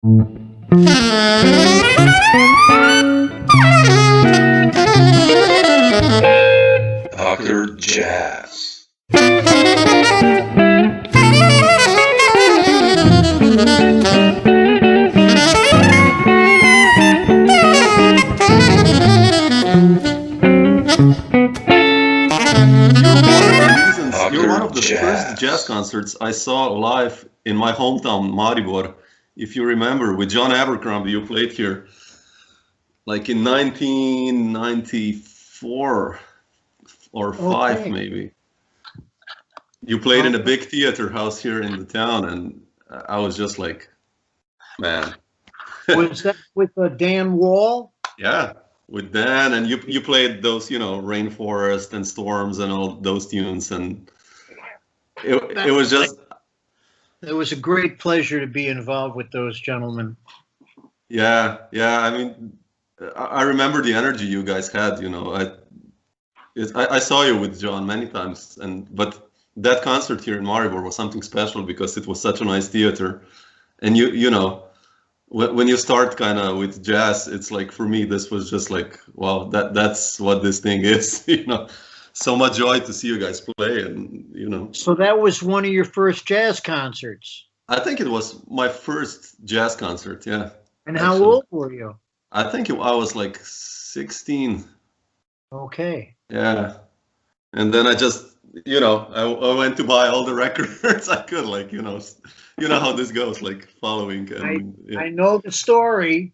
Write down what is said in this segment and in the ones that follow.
Dr. Jazz. You're one of the first jazz concerts I saw live in my hometown, Maribor. If you remember, with John Abercrombie, you played here like in 1994 or 5, maybe. You played in a big theater house here in the town, and I was just like, man. Was that with Dan Wall? Yeah, with Dan, and you played those, Rainforest and Storms and all those tunes, and it was just. It was a great pleasure to be involved with those gentlemen. Yeah. I mean, I remember the energy you guys had. I saw you with John many times, but that concert here in Maribor was something special because it was such a nice theater, and when you start kind of with jazz, it's like, for me, this was just like, wow, that's what this thing is. So much joy to see you guys play, and So that was one of your first jazz concerts. I think it was my first jazz concert. Yeah. And how old were you? I think I was like 16. Okay. Yeah. And then I just, I went to buy all the records I could, like, you know how this goes, like following. And, I know the story.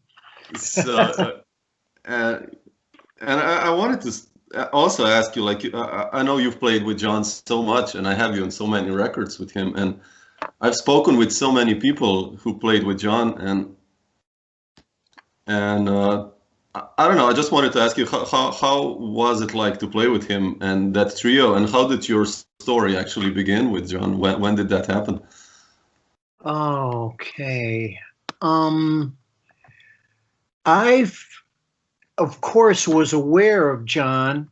So, and I wanted to also ask you, like, I know you've played with John so much, and I have you on so many records with him, and I've spoken with so many people who played with John, and I don't know. I just wanted to ask you, how was it like to play with him and that trio, and how did your story actually begin with John? When did that happen? Okay. I've, of course, was aware of John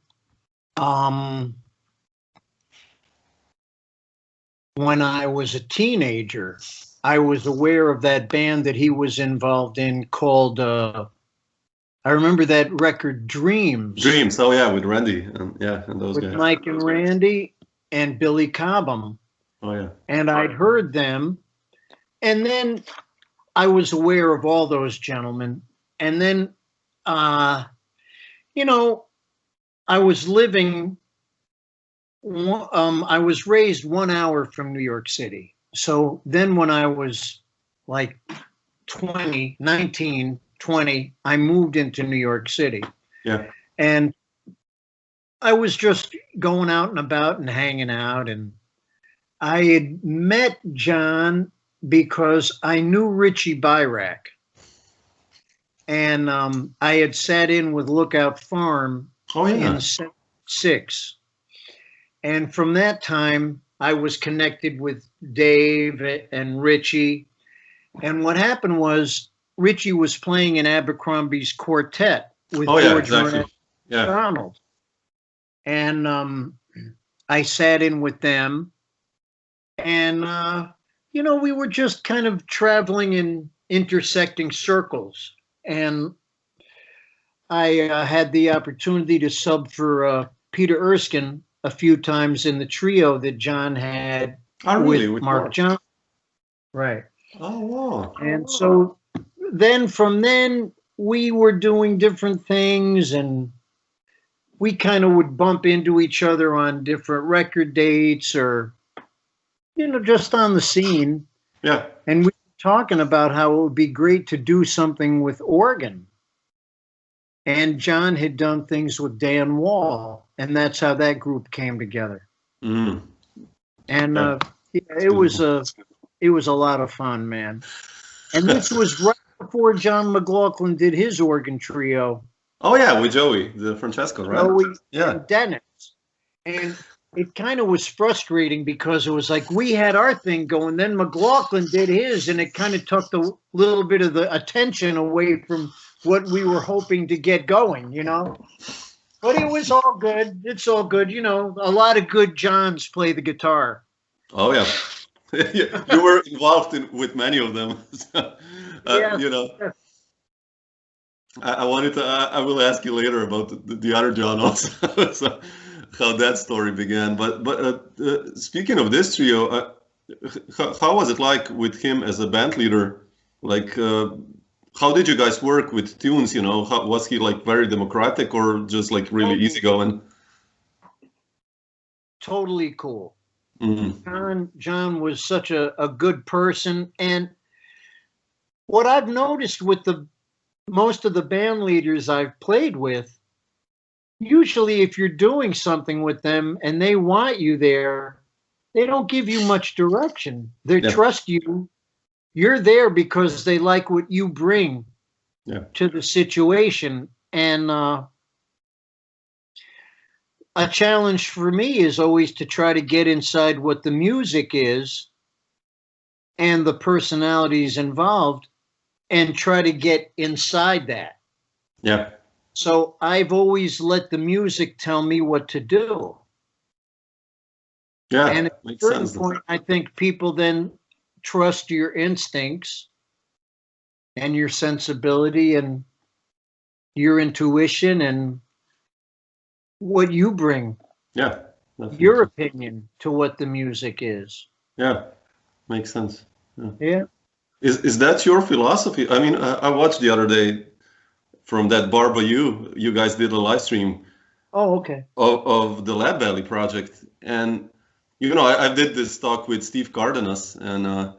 when I was a teenager. I was aware of that band that he was involved in called, I remember that record, Dreams. Dreams, oh yeah, with Randy, and those with guys. Mike and Randy and Billy Cobham. Oh yeah. And I'd heard them, and then I was aware of all those gentlemen, and then, I was living. I was raised 1 hour from New York City. So then when I was like 19, 20, I moved into New York City. Yeah. And I was just going out and about and hanging out. And I had met John because I knew Richie Byrack. And I had sat in with Lookout Farm in '76. And from that time, I was connected with Dave and Richie. And what happened was Richie was playing in Abercrombie's quartet with George McDonald. And I sat in with them. And, we were just kind of traveling in intersecting circles. And I had the opportunity to sub for Peter Erskine a few times in the trio that John had with Mark Johnson. Right. Oh, wow. And so then from then we were doing different things, and we kind of would bump into each other on different record dates or, just on the scene. Yeah. And we were talking about how it would be great to do something with organ. And John had done things with Dan Wall, and that's how that group came together. Mm. And it was a lot of fun, man. And this was right before John McLaughlin did his organ trio. Oh yeah, with Joey, the Francesco, right? Joey yeah. And Dennis. And it kind of was frustrating because it was like we had our thing going, then McLaughlin did his, and it kind of took a little bit of the attention away from what we were hoping to get going, But it was all good. It's all good. A lot of good Johns play the guitar. Oh, yeah. You were involved with many of them. So, Yeah. you know, I wanted to. I will ask you later about the other John also, so how that story began. But speaking of this trio, how was it like with him as a band leader? Like, how did you guys work with tunes? You know, was he like very democratic or just like really easygoing? Totally cool. Mm-hmm. John was such a good person. And what I've noticed with most of the band leaders I've played with, usually if you're doing something with them and they want you there, they don't give you much direction. They trust you. You're there because they like what you bring to the situation. And a challenge for me is always to try to get inside what the music is and the personalities involved and try to get inside that. Yeah. So I've always let the music tell me what to do. Yeah. And at a certain point, I think people then trust your instincts and your sensibility and your intuition and what you bring. Yeah. Definitely. Your opinion to what the music is. Yeah. Makes sense. Yeah. Is that your philosophy? I mean, I watched the other day from that Barbayou, you guys did a live stream. Oh, okay. Of the Lead Belly project, and you know, I did this talk with Steve Cardenas, and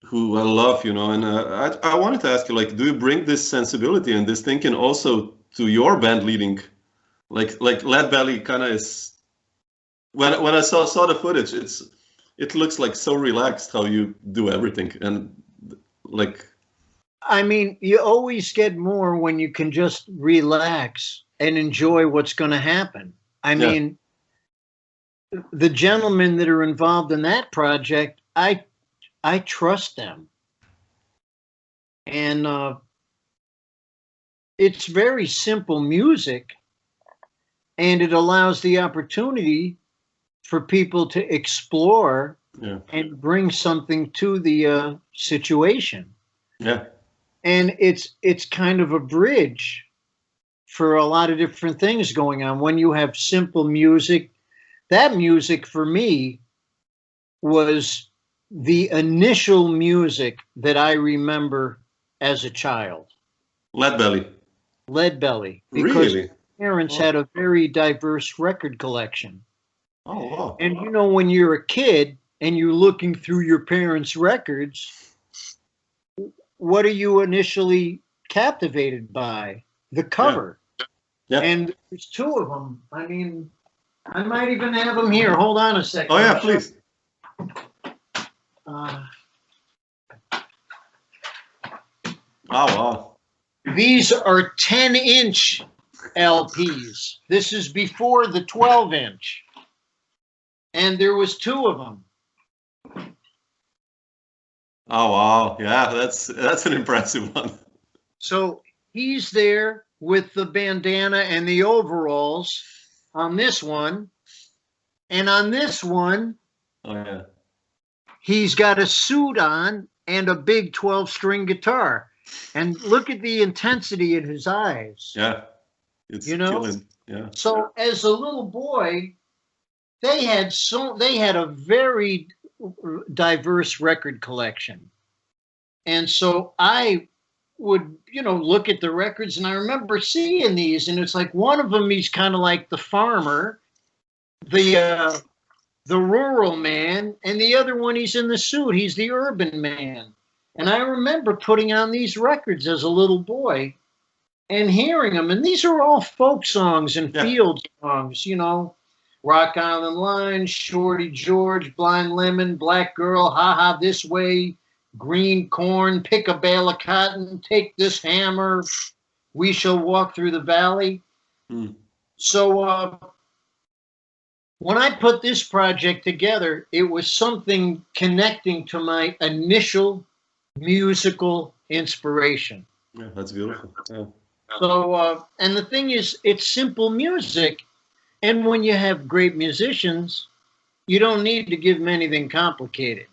who I love, you know, and I wanted to ask you, like, do you bring this sensibility and this thinking also to your band leading? Like Lead Belly kind of is. When I saw the footage, it looks like so relaxed how you do everything, and like. I mean, you always get more when you can just relax and enjoy what's going to happen. I mean, the gentlemen that are involved in that project, I trust them. And it's very simple music, and it allows the opportunity for people to explore and bring something to the situation. Yeah. And it's kind of a bridge for a lot of different things going on. When you have simple music, that music for me was the initial music that I remember as a child. Lead Belly. Lead Belly. Because really? my parents had a very diverse record collection. Oh, wow. And you know, when you're a kid and you're looking through your parents' records, what are you initially captivated by? The cover. Yeah. And there's two of them. I mean, I might even have them here. Hold on a second. Oh, yeah, please. Oh, wow. These are 10-inch LPs. This is before the 12-inch. And there was two of them. Oh, wow. Yeah, that's an impressive one. So he's there with the bandana and the overalls on this one. And on this one, he's got a suit on and a big 12-string guitar. And look at the intensity in his eyes. Yeah, it's killing. Yeah. So as a little boy, they had a very diverse record collection. And so I would, look at the records, and I remember seeing these, and it's like one of them, he's kind of like the farmer, the rural man, and the other one, he's in the suit. He's the urban man. And I remember putting on these records as a little boy and hearing them. And these are all folk songs and field songs, Rock Island Line, Shorty George, Blind Lemon, Black Girl, Ha Ha This Way, Green Corn, Pick a Bale of Cotton, Take This Hammer, We Shall Walk Through the Valley. So when I put this project together, it was something connecting to my initial musical inspiration. Yeah, that's beautiful. Yeah. So, and the thing is, it's simple music. And when you have great musicians, you don't need to give them anything complicated.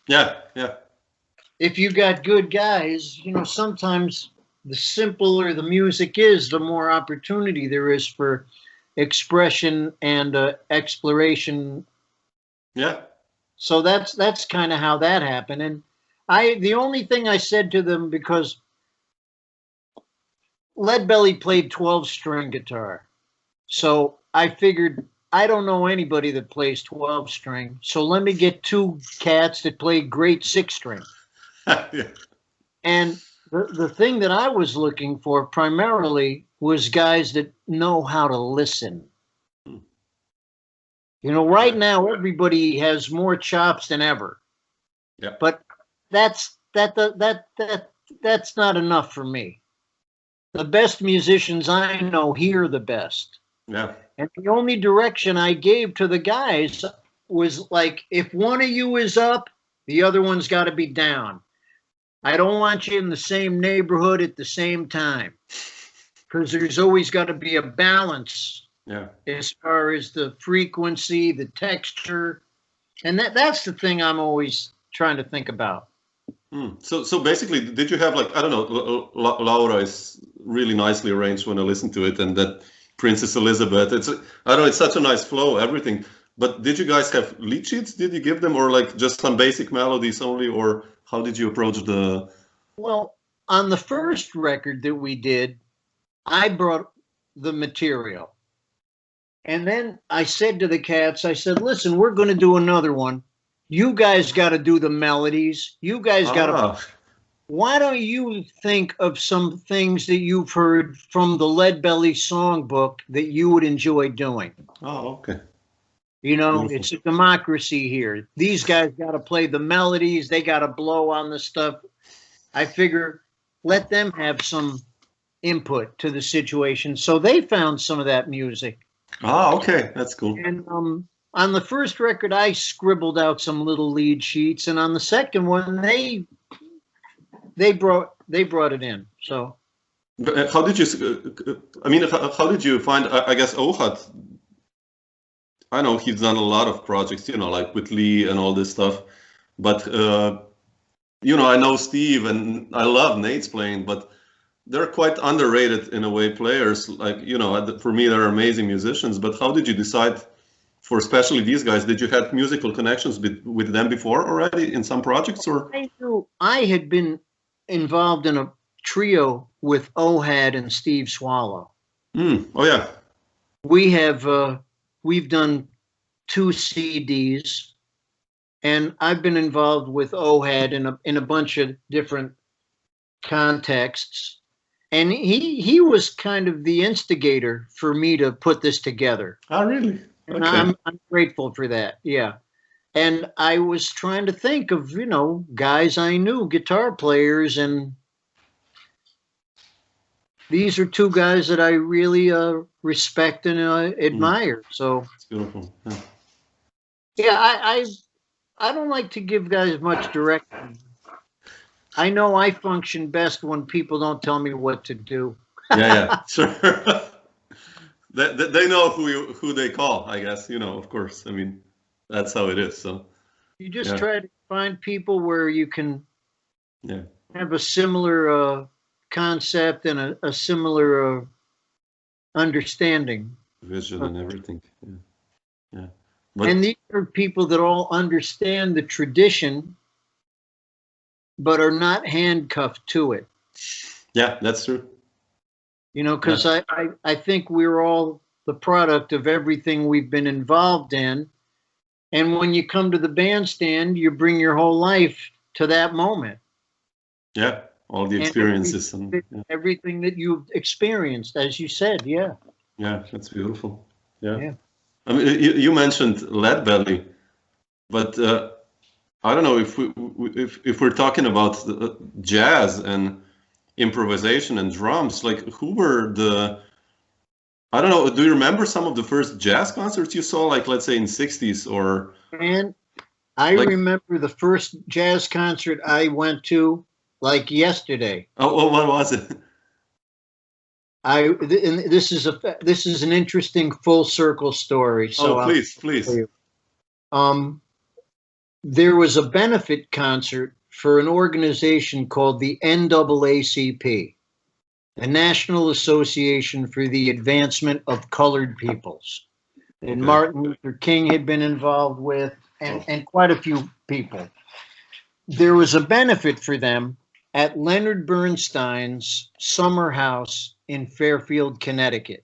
Yeah, yeah. If you got good guys, sometimes the simpler the music is, the more opportunity there is for expression and exploration. Yeah. So that's kind of how that happened. And the only thing I said to them, because Lead Belly played 12-string guitar, so I figured I don't know anybody that plays 12-string, so let me get two cats that play great 6-string. Yeah. And the thing that I was looking for primarily was guys that know how to listen. Right now everybody has more chops than ever. Yeah. But that's not enough for me. The best musicians I know hear the best. Yeah. And the only direction I gave to the guys was like, if one of you is up, the other one's got to be down. I don't want you in the same neighborhood at the same time, because there's always got to be a balance. Yeah. As far as the frequency, the texture, and that's the thing I'm always trying to think about. So basically, did you have, like, I don't know, Laura is really nicely arranged when I listen to it, and that Princess Elizabeth, I don't know, it's such a nice flow, everything. But did you guys have lead sheets? Did you give them, or like just some basic melodies only, or how did you approach the? Well, on the first record that we did, I brought the material. And then I said to the cats, I said, listen, we're going to do another one. You guys got to do the melodies. You guys got to. Why don't you think of some things that you've heard from the Lead Belly songbook that you would enjoy doing? Oh, okay. Beautiful. It's a democracy here. These guys got to play the melodies. They got to blow on the stuff. I figure let them have some input to the situation. So they found some of that music. Ah, okay. That's cool. And on the first record, I scribbled out some little lead sheets, and on the second one, they brought it in. So, how did you? I mean, how did you find? I guess Ohad. I know he's done a lot of projects, like with Lee and all this stuff. But I know Steve, and I love Nate's playing, but they're quite underrated in a way. Players, like, for me, they're amazing musicians. But how did you decide? For especially these guys, did you have musical connections with them before already in some projects, or? I knew I had been involved in a trio with Ohad and Steve Swallow. Oh yeah. We've done 2 CDs, and I've been involved with Ohad in a bunch of different contexts. And he was kind of the instigator for me to put this together. Oh, really? And okay. I'm grateful for that. Yeah. And I was trying to think of, guys I knew, guitar players, and these are 2 guys that I really respect and admire. So it's beautiful. Yeah, I don't like to give guys much direction. I know I function best when people don't tell me what to do. Yeah, sure. They know who they call, I guess, of course. I mean, that's how it is. So you just try to find people where you can have a similar concept and a similar understanding. Vision and everything. Yeah. And these are people that all understand the tradition, but are not handcuffed to it. Yeah, that's true. Because I think we're all the product of everything we've been involved in. And when you come to the bandstand, you bring your whole life to that moment. Yeah, all the experiences. Everything that you've experienced, as you said, yeah. Yeah, that's beautiful. Yeah. I mean, you mentioned Lead Belly, but I don't know if we're talking about jazz and improvisation and drums, like, who were I don't know, do you remember some of the first jazz concerts you saw, like, let's say in 60s or? And I remember the first jazz concert I went to like yesterday. Oh, what was it? This is an interesting full circle story. So please. there was a benefit concert for an organization called the NAACP, the National Association for the Advancement of Colored Peoples. And Martin Luther King had been involved with, and quite a few people. There was a benefit for them at Leonard Bernstein's summer house in Fairfield, Connecticut,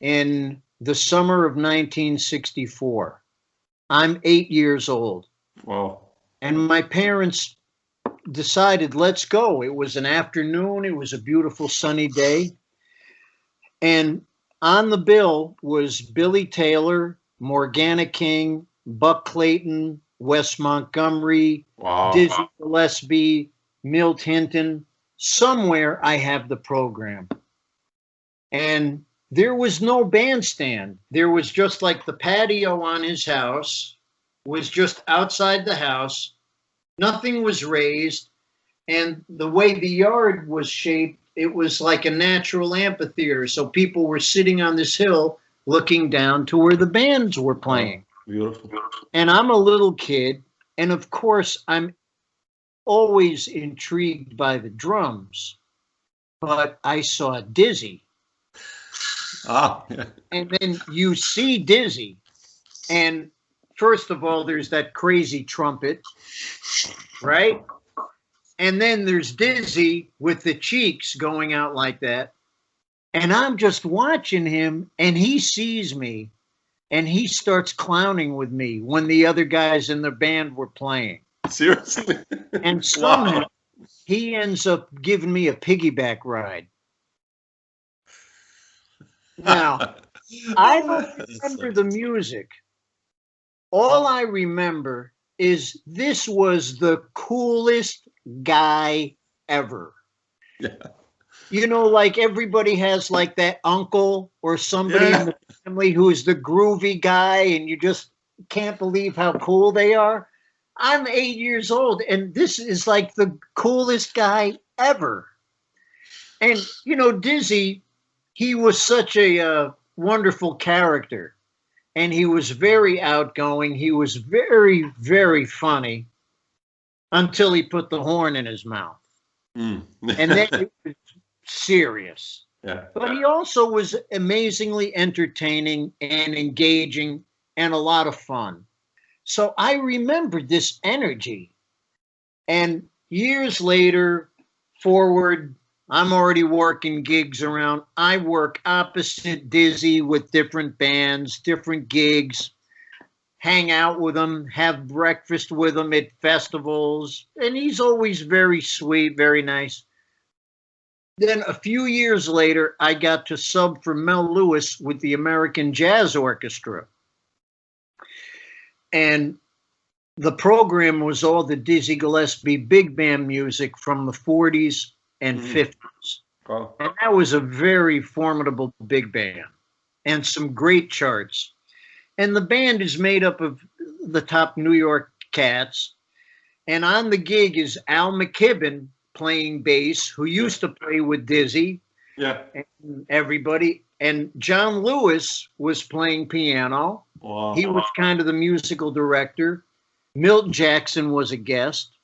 in the summer of 1964. I'm 8 years old. Wow. And my parents decided, let's go. It was an afternoon. It was a beautiful sunny day. And on the bill was Billy Taylor, Morgana King, Buck Clayton, Wes Montgomery, Dizzy Gillespie, Milt Hinton. Somewhere I have the program. And there was no bandstand. There was just like the patio on his house was just outside the house. Nothing was raised. And the way the yard was shaped, it was like a natural amphitheater. So people were sitting on this hill looking down to where the bands were playing. Beautiful. And I'm a little kid. And of course, I'm always intrigued by the drums. But I saw Dizzy. Yeah. And then you see Dizzy. And first of all, there's that crazy trumpet, right? And then there's Dizzy with the cheeks going out like that. And I'm just watching him, and he sees me, and he starts clowning with me when the other guys in the band were playing. Seriously? And somehow he ends up giving me a piggyback ride. Now, I don't remember the music. All I remember is this was the coolest guy ever. Yeah. You know, like everybody has like that uncle or somebody in the family who's the groovy guy and you just can't believe how cool they are. I'm 8 years old and this is like the coolest guy ever. And, you know, Dizzy, he was such a wonderful character. And he was very outgoing. He was very, very funny until he put the horn in his mouth. And then it was serious. Yeah. But he also was amazingly entertaining and engaging and a lot of fun. So I remember this energy. And years later, forward, I'm already working gigs around. I work opposite Dizzy with different bands, different gigs, hang out with him, have breakfast with him at festivals. And he's always very sweet, very nice. Then a few years later, I got to sub for Mel Lewis with the American Jazz Orchestra. And the program was all the Dizzy Gillespie big band music from the 40s and 50s. Wow. And that was a very formidable big band and some great charts. And the band is made up of the top New York cats. And on the gig is Al McKibben playing bass, who used to play with Dizzy. Yeah. And everybody. And John Lewis was playing piano. Wow. He was kind of the musical director. Milt Jackson was a guest.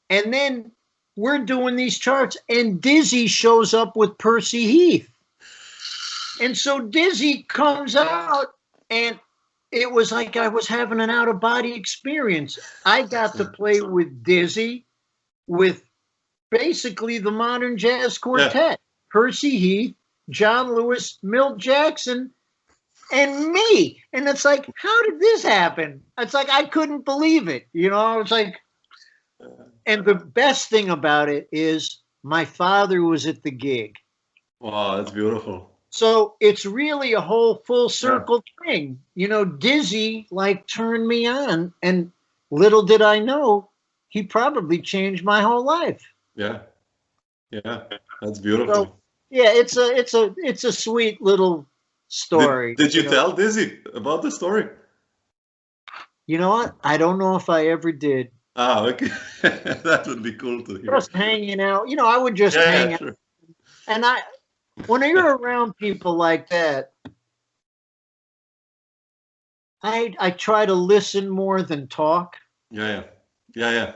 And then we're doing these charts, and Dizzy shows up with Percy Heath. And so Dizzy comes out, and it was like I was having an out-of-body experience. I got to play with Dizzy, with basically the modern jazz quartet. Yeah. Percy Heath, John Lewis, Milt Jackson, and me. And it's like, how did this happen? It's like, I couldn't believe it. You know, it's like, and the best thing about it is my father was at the gig. Wow, that's beautiful. So it's really a whole full circle thing. You know, Dizzy like turned me on, and little did I know, he probably changed my whole life. Yeah. Yeah, that's beautiful. So, yeah, it's a sweet little story. Did you tell Dizzy about the story? You know what? I don't know if I ever did. Ah, okay. That would be cool to hear. Just hanging out. You know, I would just hang out. Sure. And when you're around people like that, I try to listen more than talk. Yeah, yeah.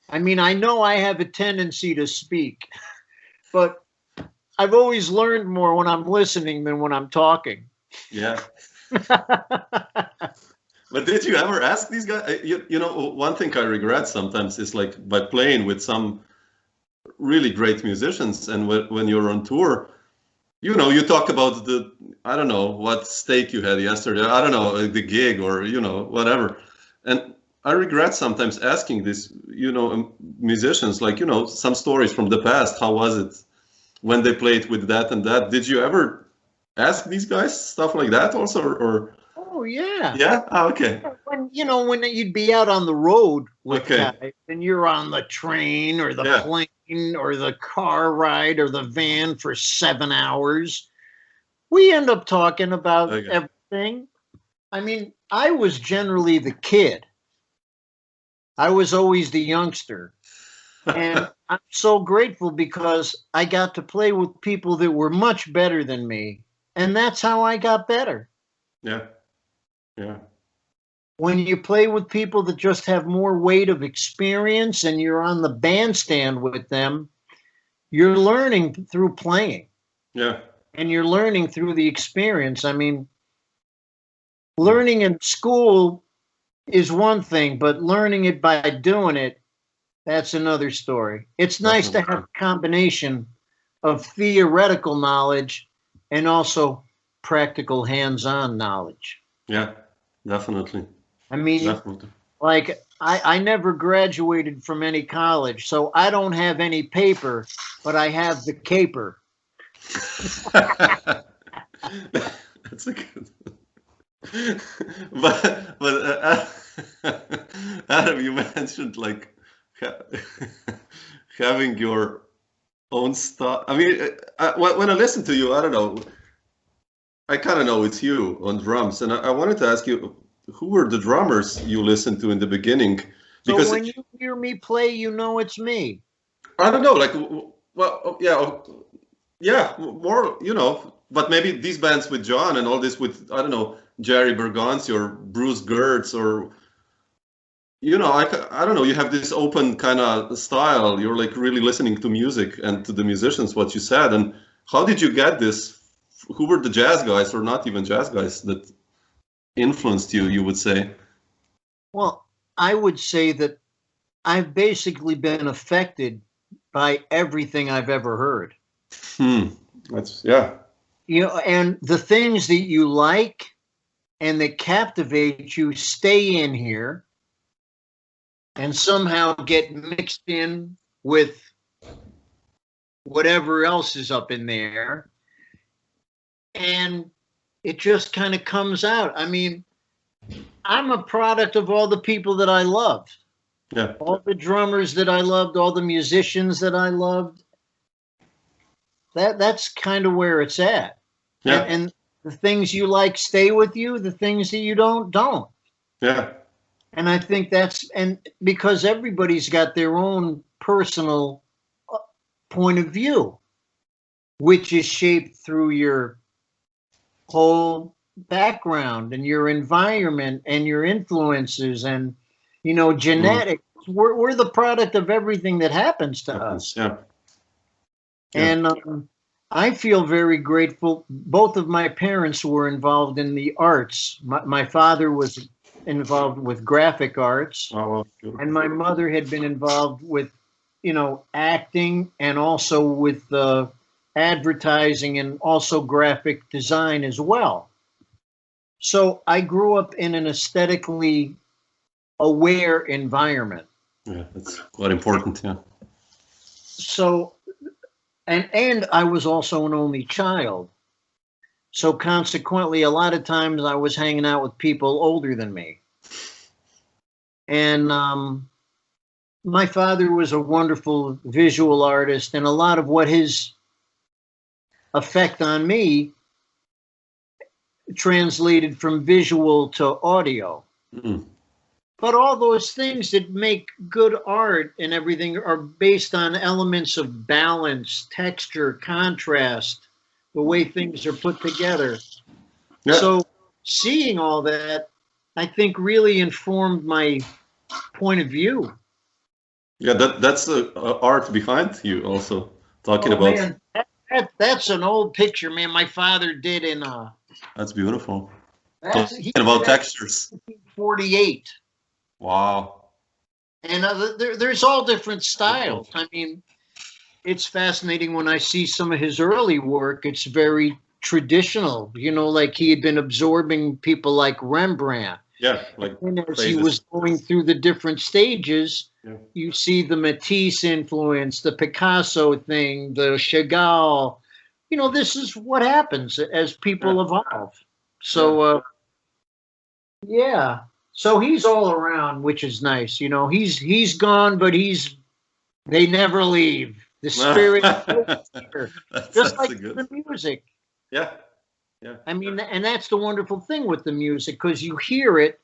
I mean, I know I have a tendency to speak, but I've always learned more when I'm listening than when I'm talking. Yeah. But did you ever ask these guys? You know, one thing I regret sometimes is like by playing with some really great musicians, and when you're on tour, you know, you talk about the, I don't know, what steak you had yesterday, I don't know, the gig or, you know, whatever. And I regret sometimes asking these, you know, musicians, like, you know, some stories from the past. How was it when they played with that and that? Did you ever ask these guys stuff like that also, or? Oh yeah. Yeah. Oh, okay. When you'd be out on the road with Okay. guys, and you're on the train or the Yeah. plane or the car ride or the van for 7 hours, we end up talking about Okay. everything. I mean, I was generally the kid. I was always the youngster. And I'm so grateful because I got to play with people that were much better than me. And that's how I got better. Yeah. Yeah. When you play with people that just have more weight of experience and you're on the bandstand with them, you're learning through playing. Yeah. And you're learning through the experience. I mean, learning in school is one thing, but learning it by doing it, that's another story. It's nice to have a combination of theoretical knowledge and also practical hands-on knowledge. Yeah, definitely. I mean, Definitely. like I never graduated from any college, so I don't have any paper, but I have the caper. That's a good. But Adam, you mentioned like having your own stuff. I mean, when I listen to you, I don't know. I kind of know it's you on drums, and I wanted to ask you, who were the drummers you listened to in the beginning? Because So when you hear me play, you know it's me. I don't know, like, well, yeah, more, you know, but maybe these bands with John and all this with, I don't know, Jerry Bergonzi or Bruce Gertz or, you know, I don't know, you have this open kind of style. You're like really listening to music and to the musicians, what you said. And how did you get this? Who were the jazz guys or not even jazz guys that influenced you, you would say? Well, I would say that I've basically been affected by everything I've ever heard. That's, yeah. You know, and the things that you like and that captivate you stay in here and somehow get mixed in with whatever else is up in there. And it just kind of comes out. I mean, I'm a product of all the people that I loved. Yeah. All the drummers that I loved, all the musicians that I loved. That's kind of where it's at. Yeah. And the things you like stay with you, the things that you don't. Yeah. And I think and because everybody's got their own personal point of view, which is shaped through your whole background and your environment and your influences and, you know, genetics. We're the product of everything that happens to us. Yeah. And I feel very grateful. Both of my parents were involved in the arts. My father was involved with graphic arts, and my mother had been involved with, you know, acting and also with advertising and also graphic design as well. So I grew up in an aesthetically aware environment. Yeah, that's quite important. Yeah. So, and I was also an only child. So consequently, a lot of times I was hanging out with people older than me. And my father was a wonderful visual artist, and a lot of what his effect on me translated from visual to audio. Mm-hmm. But all those things that make good art and everything are based on elements of balance, texture, contrast, the way things are put together. Yeah. So seeing all that I think really informed my point of view. Yeah, that's art behind you also talking about. Man, that's an old picture, man. My father did in That's beautiful. Talking about textures. 48. Wow. And there's all different styles. I mean, it's fascinating when I see some of his early work. It's very traditional, you know, like he had been absorbing people like Rembrandt. Yeah, like and as he was going through the different stages, yeah. You see the Matisse influence, the Picasso thing, the Chagall. You know, this is what happens as people evolve. So, yeah. So he's all around, which is nice. You know, he's gone, but they never leave. The spirit is here, just like the music. Yeah. Yeah. I mean, and that's the wonderful thing with the music, because you hear it.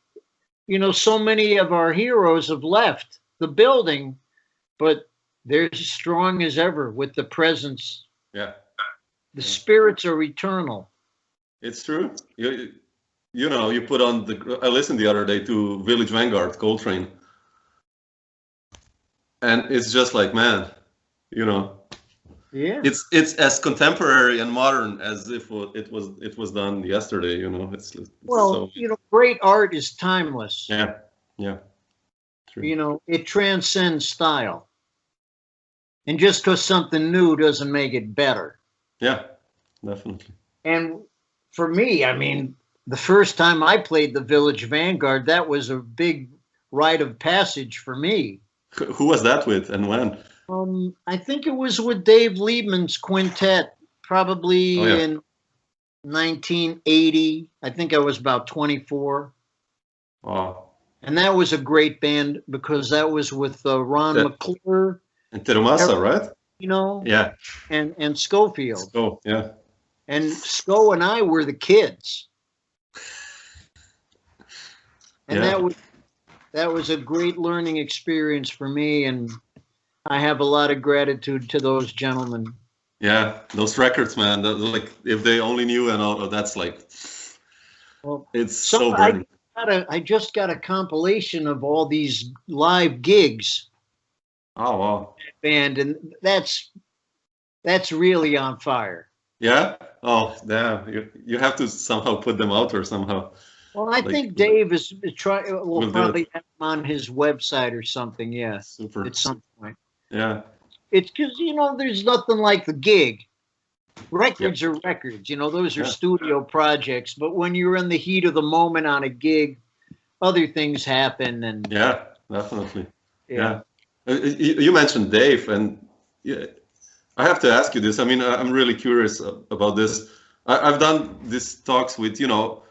You know, so many of our heroes have left the building, but they're as strong as ever with the presence. Yeah. The spirits are eternal. It's true. You know, you put on I listened the other day to Village Vanguard, Coltrane. And it's just like, man, you know, yeah, it's as contemporary and modern as if it was done yesterday. You know, it's well, so, you know, great art is timeless. Yeah, yeah, true. You know, it transcends style, and just because something new doesn't make it better. Yeah, definitely. And for me, I mean, the first time I played the Village Vanguard, that was a big rite of passage for me. Who was that with and when? I think it was with Dave Liebman's quintet, probably in 1980. I think I was about 24. Wow. And that was a great band because that was with Ron McClure. And Terumasa, right? You know? Yeah. And Scofield. Oh, yeah. And Sco and I were the kids. And that was a great learning experience for me, and I have a lot of gratitude to those gentlemen. Yeah, those records, man. Like, if they only knew, and all that's like, well, it's so burning. I just got a compilation of all these live gigs. Oh wow! Band, and that's really on fire. Yeah. Oh, yeah. You have to somehow put them out or somehow. Well, I think Dave is trying. We'll probably have him on his website or something. Yeah, super. At some point. Yeah. It's because, you know, there's nothing like the gig. Records are records. You know, those are studio projects. But when you're in the heat of the moment on a gig, other things happen. And yeah, definitely. Yeah. You mentioned Dave, and I have to ask you this. I mean, I'm really curious about this. I've done these talks with, you know,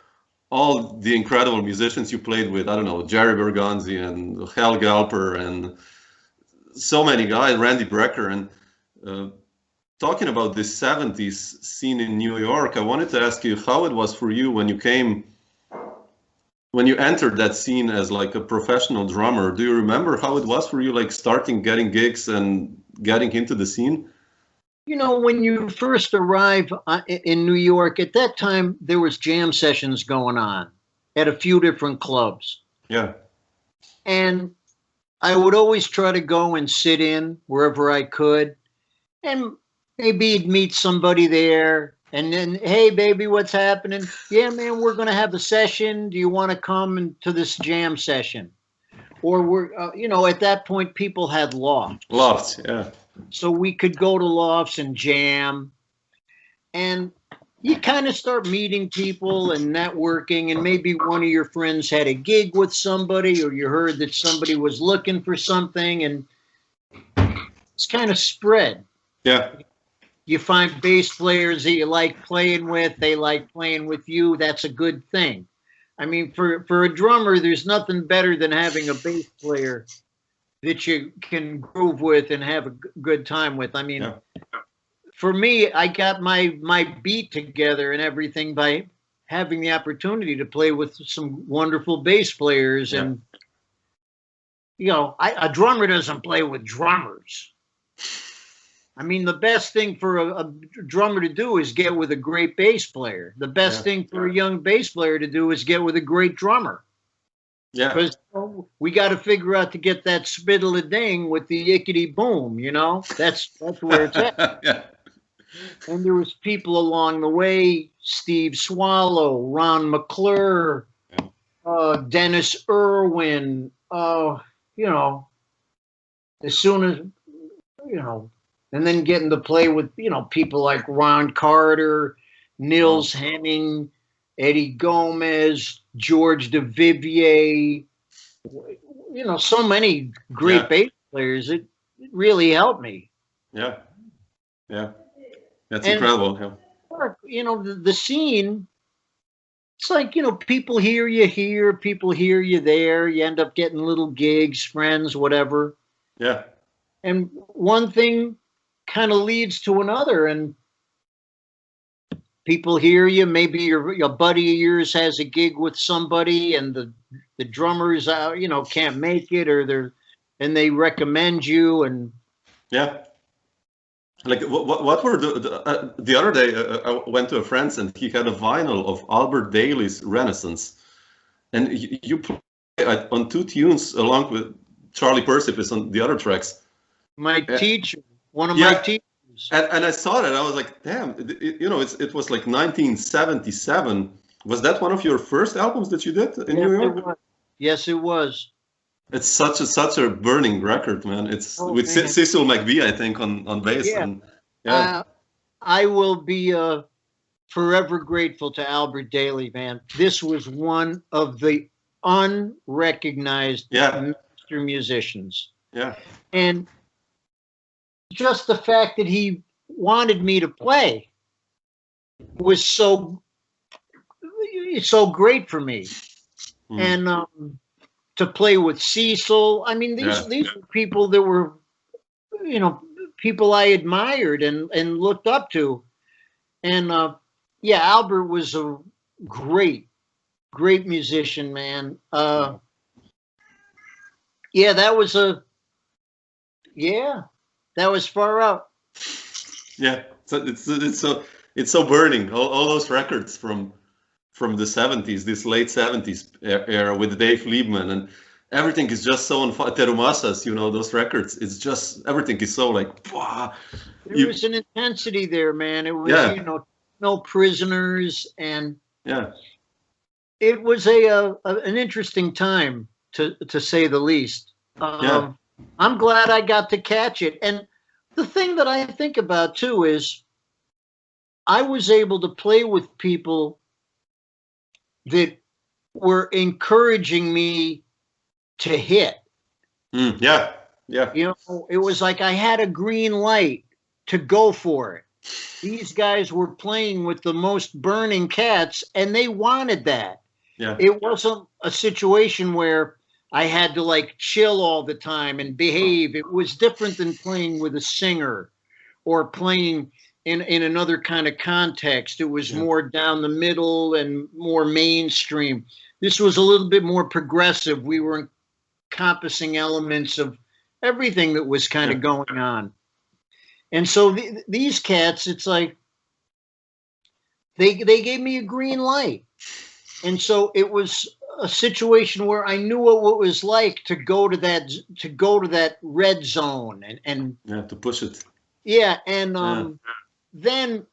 all the incredible musicians you played with. I don't know, Jerry Bergonzi and Hal Galper and so many guys, Randy Brecker. And talking about this 70s scene in New York, I wanted to ask you how it was for you when you entered that scene as like a professional drummer. Do you remember how it was for you, like starting getting gigs and getting into the scene? You know, when you first arrive in New York, at that time, there was jam sessions going on at a few different clubs. Yeah. And I would always try to go and sit in wherever I could. And maybe you'd meet somebody there. And then, hey, baby, what's happening? Yeah, man, we're going to have a session. Do you want to come to this jam session? Or we're, you know, at that point, people had lofts. Lofts, yeah. So we could go to lofts and jam. And you kind of start meeting people and networking. And maybe one of your friends had a gig with somebody, or you heard that somebody was looking for something. And it's kind of spread. Yeah. You find bass players that you like playing with. They like playing with you. That's a good thing. I mean, for a drummer, there's nothing better than having a bass player that you can groove with and have a good time with. I mean, for me, I got my beat together and everything by having the opportunity to play with some wonderful bass players. And, you know, a drummer doesn't play with drummers. I mean, the best thing for a drummer to do is get with a great bass player. The best thing for a young bass player to do is get with a great drummer. Yeah. Because we got to figure out to get that spittle a ding with the yickety boom, you know? That's where it's at. Yeah. And there was people along the way, Steve Swallow, Ron McClure, Dennis Irwin, you know, as soon as, you know, and then getting to play with, you know, people like Ron Carter, Nils Hemming, Eddie Gomez, George DeVivier, you know, so many great bass players. It really helped me. Yeah. Yeah. That's incredible. Yeah. You know, the scene, it's like, you know, people hear you here, people hear you there. You end up getting little gigs, friends, whatever. Yeah. And one thing kind of leads to another, and people hear you. Maybe your buddy of yours has a gig with somebody, and the drummers out, you know, can't make it, or and they recommend you, and yeah. Like what were the other day I went to a friend's and he had a vinyl of Albert Daly's Renaissance, and you play on 2 tunes along with Charlie Persipis on the other tracks. My teacher, one of my teachers. And I saw that, I was like, damn, you know, it was like 1977. Was that one of your first albums that you did in New York? Yes, it was. It's such a burning record, man. It's with Cecil McBee, I think, on bass. Yeah. I will be forever grateful to Albert Daly, man. This was one of the unrecognized master musicians. Yeah. And just the fact that he wanted me to play was so great for me. And to play with Cecil, I mean, these were people that were, you know, people I admired and looked up to. And Albert was a great musician, man. That was far out. Yeah, so it's so burning. All those records from the 70s, this late 70s era with Dave Liebman, and everything is just so on fire. Terumasas, you know, those records. It's just everything is so like. Wow. There was an intensity there, man. It was you know, no prisoners, and it was an interesting time to say the least. I'm glad I got to catch it. And the thing that I think about too is I was able to play with people that were encouraging me to hit. Yeah. You know, it was like I had a green light to go for it. These guys were playing with the most burning cats, and they wanted that. Yeah. It wasn't a situation where I had to like chill all the time and behave. It was different than playing with a singer or playing in another kind of context. It was more down the middle and more mainstream. This was a little bit more progressive. We were encompassing elements of everything that was kind of going on. And so these cats, it's like they gave me a green light. And so it was a situation where I knew what it was like to go to that red zone and to push it. Yeah, and then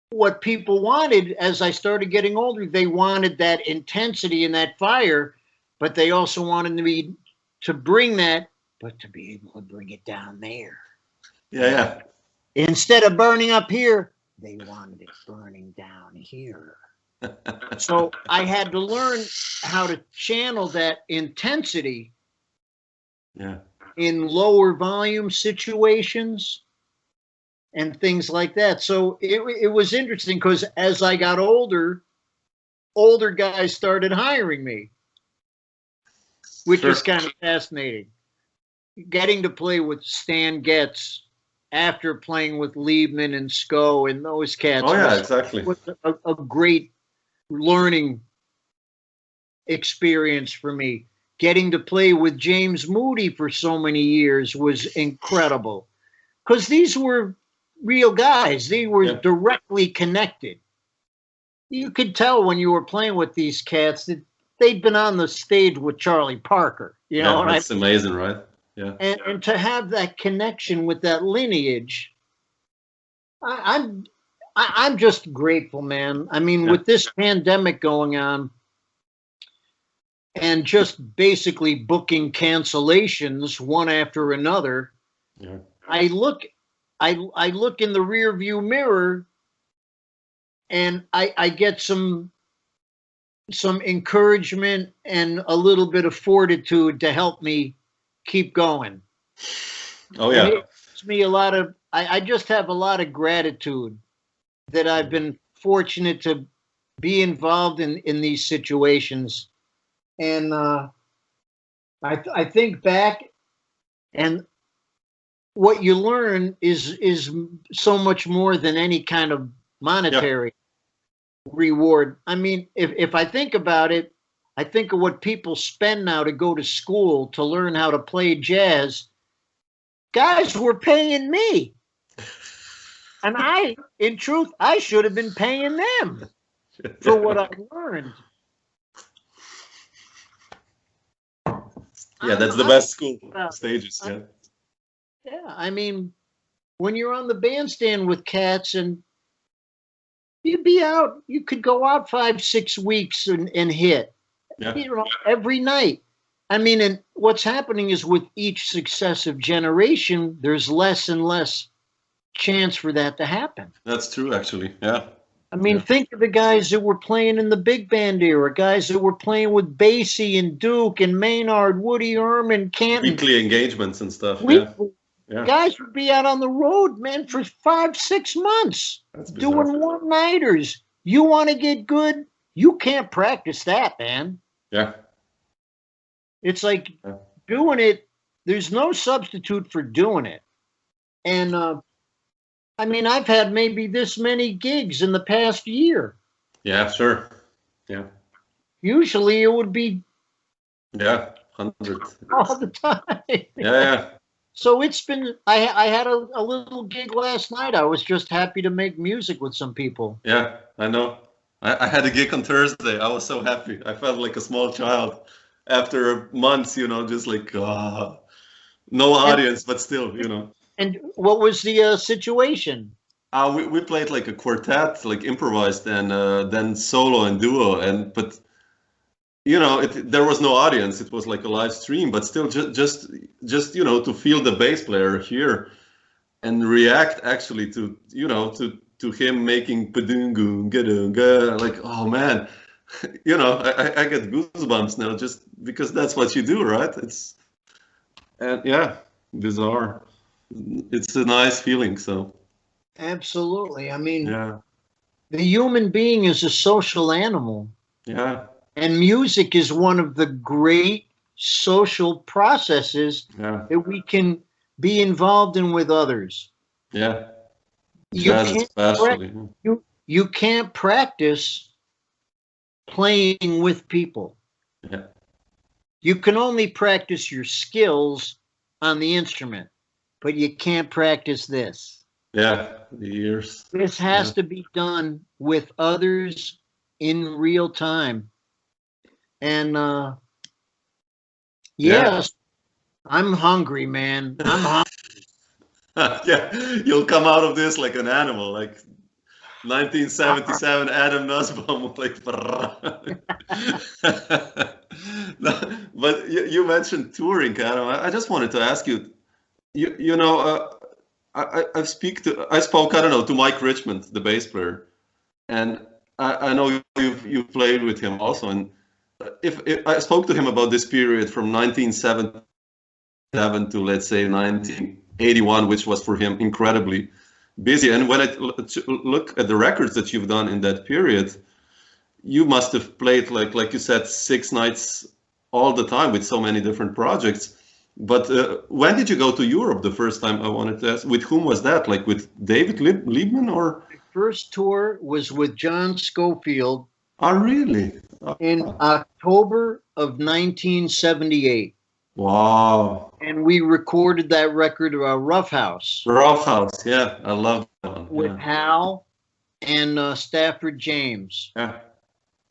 what people wanted as I started getting older, they wanted that intensity and that fire, but they also wanted me to bring that, but to be able to bring it down there. Yeah. Instead of burning up here, they wanted it burning down here. So I had to learn how to channel that intensity in lower volume situations and things like that. So it was interesting because as I got older guys started hiring me, which was kind of fascinating. Getting to play with Stan Getz after playing with Liebman and Sco and those cats. Oh yeah, exactly. Was a great learning experience for me. Getting to play with James Moody for so many years was incredible because these were real guys. They were directly connected. You could tell when you were playing with these cats that they'd been on the stage with Charlie Parker, you know. That's amazing, right? Yeah. And to have that connection with that lineage, I'm just grateful, man. I mean, with this pandemic going on, and just basically booking cancellations one after another, I look in the rear view mirror, and I get some encouragement and a little bit of fortitude to help me keep going. Oh yeah. And it gives me a lot of, I just have a lot of gratitude that I've been fortunate to be involved in these situations. And I think back, and what you learn is so much more than any kind of monetary reward. I mean, if I think about it, I think of what people spend now to go to school to learn how to play jazz. Guys were paying me. And in truth, I should have been paying them for what I learned. Yeah, that's the best school stages. Yeah, I mean, when you're on the bandstand with cats and you'd be out, you could go out 5-6 weeks and hit, you know, every night. I mean, and what's happening is with each successive generation, there's less and less chance for that to happen. That's true, actually. Yeah. I mean, think of the guys that were playing in the big band era, guys that were playing with Basie and Duke and Maynard, Woody Herman, Canton. Weekly engagements and stuff. Yeah. Guys would be out on the road, man, for 5-6 months doing one-nighters. You want to get good? You can't practice that, man. Yeah. It's like doing it. There's no substitute for doing it. And, I mean, I've had maybe this many gigs in the past year. Yeah, sure. Yeah. Usually it would be 100 all the time. Yeah. So it's been, I had a little gig last night. I was just happy to make music with some people. Yeah, I know. I had a gig on Thursday. I was so happy. I felt like a small child after months, you know, just like, no audience, but still, you know. And what was the situation? We played like a quartet, like improvised, and then solo and duo, but you know, there was no audience. It was like a live stream, but still, just you know, to feel the bass player here and react actually to, you know, to him making padungu gadunga, like, oh man, you know, I get goosebumps now just because that's what you do, right? Bizarre. It's a nice feeling. So absolutely. I mean, the human being is a social animal. Yeah. And music is one of the great social processes that we can be involved in with others. Yeah. You can't practice playing with people. Yeah. You can only practice your skills on the instrument, but you can't practice this. Yeah, the ears. This has to be done with others in real time. And yes, I'm hungry, man. I'm hungry. Yeah, you'll come out of this like an animal, like 1977 Adam Nussbaum, like. But you mentioned touring, Adam. I just wanted to ask you. You know, I spoke, I don't know, to Mike Richmond, the bass player, and I know you played with him also, and. If I spoke to him about this period from 1977 to, let's say, 1981, which was for him incredibly busy. And when I look at the records that you've done in that period, you must have played, like you said, 6 nights all the time with so many different projects. But when did you go to Europe the first time? I wanted to ask. With whom was that? Like with David Liebman or? My first tour was with John Scofield. Oh, really? In October of 1978. Wow. And we recorded that record, Rough House. Rough House, yeah. I love that one. With Hal and Stafford James. Yeah.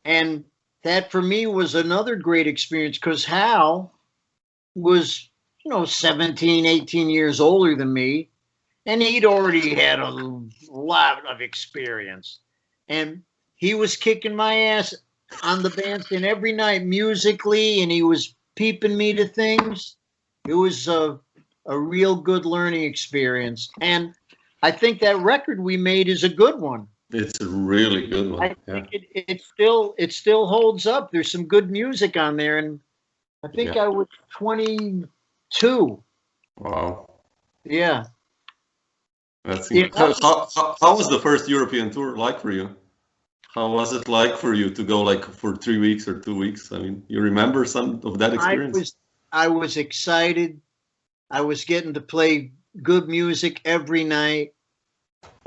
And that for me was another great experience because Hal was, 17, 18 years older than me. And he'd already had a lot of experience. And he was kicking my ass on the bandstand every night musically, and he was peeping me to things. It was a real good learning experience. And I think that record we made is a good one. It's a really good one. I think it still holds up. There's some good music on there, and I think I was 22. Wow. Yeah. That's how was the first European tour like for you? How was it like for you to go like for 3 weeks or 2 weeks? I mean, you remember some of that experience? I was excited. I was getting to play good music every night.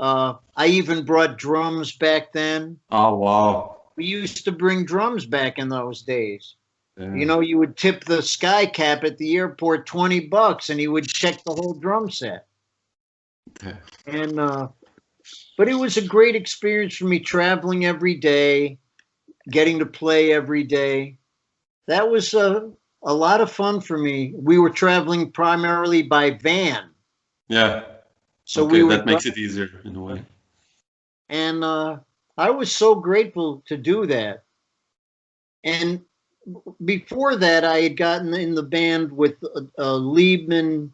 I even brought drums back then. Oh, wow. We used to bring drums back in those days. Yeah. You would tip the sky cap at the airport $20 and he would check the whole drum set. Yeah. And but it was a great experience for me, traveling every day, getting to play every day. That was a lot of fun for me. We were traveling primarily by van. Yeah. So okay, that makes it easier in a way. And I was so grateful to do that. And before that, I had gotten in the band with Liebman,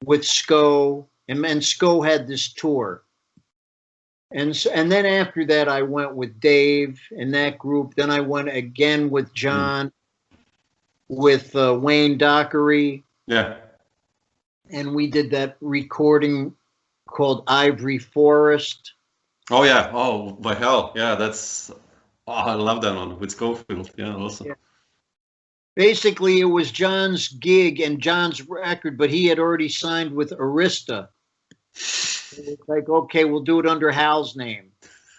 with Sco, and Sco had this tour. And then after that, I went with Dave and that group. Then I went again with John, with Wayne Dockery. Yeah. And we did that recording called Ivory Forest. Oh, yeah. Oh, by hell. Yeah, I love that one with Scofield. Yeah, awesome. Yeah. Basically, it was John's gig and John's record, but he had already signed with Arista. It was like, okay, we'll do it under Hal's name.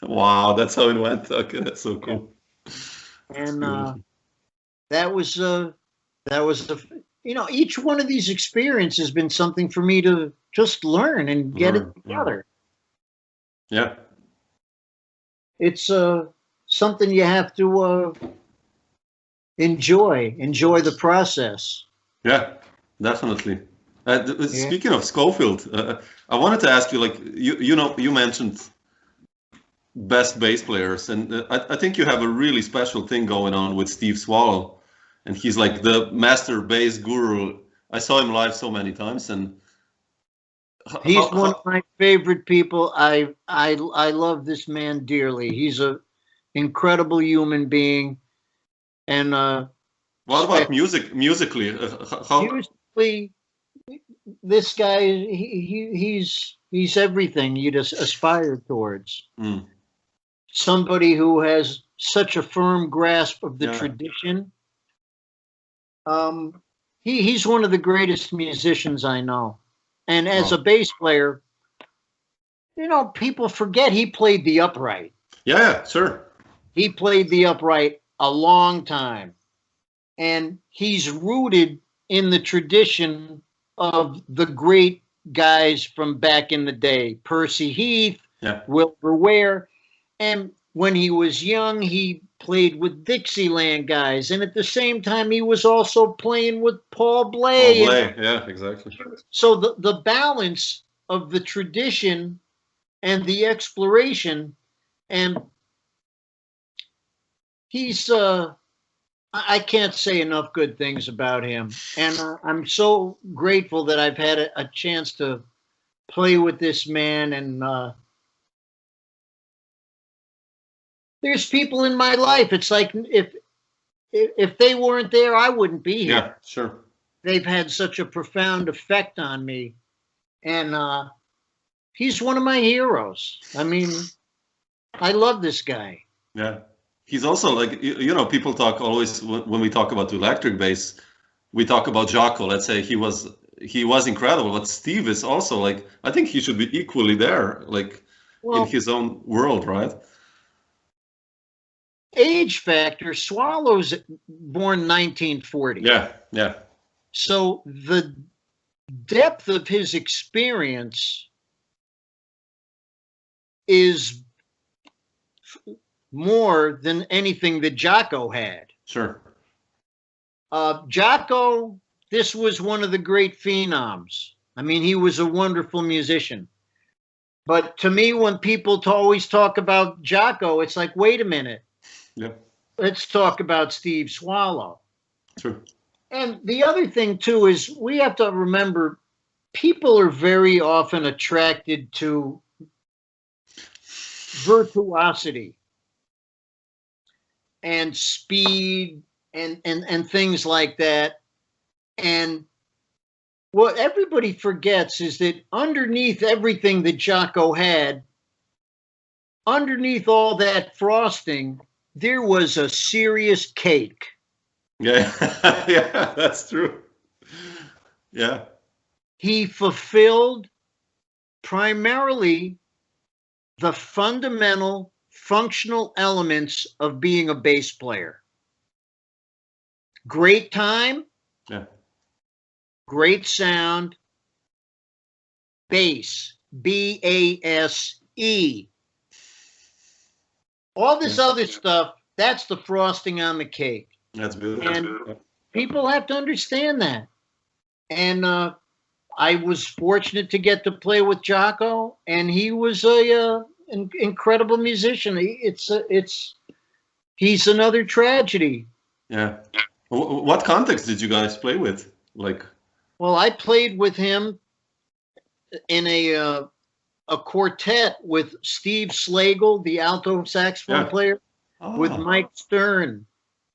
Wow, that's how it went. Okay, that's so cool. And that was each one of these experiences has been something for me to just learn and get it together. Yeah. It's something you have to enjoy the process. Yeah, definitely. Speaking of Scofield, I wanted to ask you, like, you mentioned best bass players, and I think you have a really special thing going on with Steve Swallow, and he's like the master bass guru. I saw him live so many times, and he's one of my favorite people. I love this man dearly. He's an incredible human being. And what about musically? Musically, this guy, he's everything you'd aspire towards. Somebody who has such a firm grasp of the tradition. He's one of the greatest musicians I know. And as a bass player, people forget he played the upright. Yeah, sure. He played the upright a long time. And he's rooted in the tradition of the great guys from back in the day. Percy Heath, Wilbur Ware. And when he was young, he played with Dixieland guys. And at the same time, he was also playing with Paul Bley. Yeah, exactly. So the balance of the tradition and the exploration, and he's I can't say enough good things about him. And I'm so grateful that I've had a chance to play with this man. And there's people in my life. It's like if they weren't there, I wouldn't be here. Yeah, sure. They've had such a profound effect on me. And he's one of my heroes. I mean, I love this guy. Yeah. He's also like, people talk always when we talk about electric bass, we talk about Jaco. Let's say he was incredible, but Steve is also like, I think he should be equally there, like in his own world, right? Age factor, Swallow's born 1940. Yeah. So the depth of his experience is more than anything that Jocko had. Sure. Jocko, this was one of the great phenoms. I mean, he was a wonderful musician. But to me, when people always talk about Jocko, it's like, wait a minute. Yeah. Let's talk about Steve Swallow. True. And the other thing, too, is we have to remember people are very often attracted to virtuosity and speed and things like that. And what everybody forgets is that underneath everything that Jocko had, underneath all that frosting, there was a serious cake. Yeah, yeah, that's true. Yeah. He fulfilled primarily the fundamental functional elements of being a bass player. Great time, Yeah. great sound, bass, B-A-S-E. All this other stuff, that's the frosting on the cake. That's beautiful. And people have to understand that. And I was fortunate to get to play with Jocko, and he was an incredible musician. He's another tragedy. Yeah. What context did you guys play with? Like, well, I played with him in a quartet with Steve Slagle, the alto saxophone player, with Mike Stern.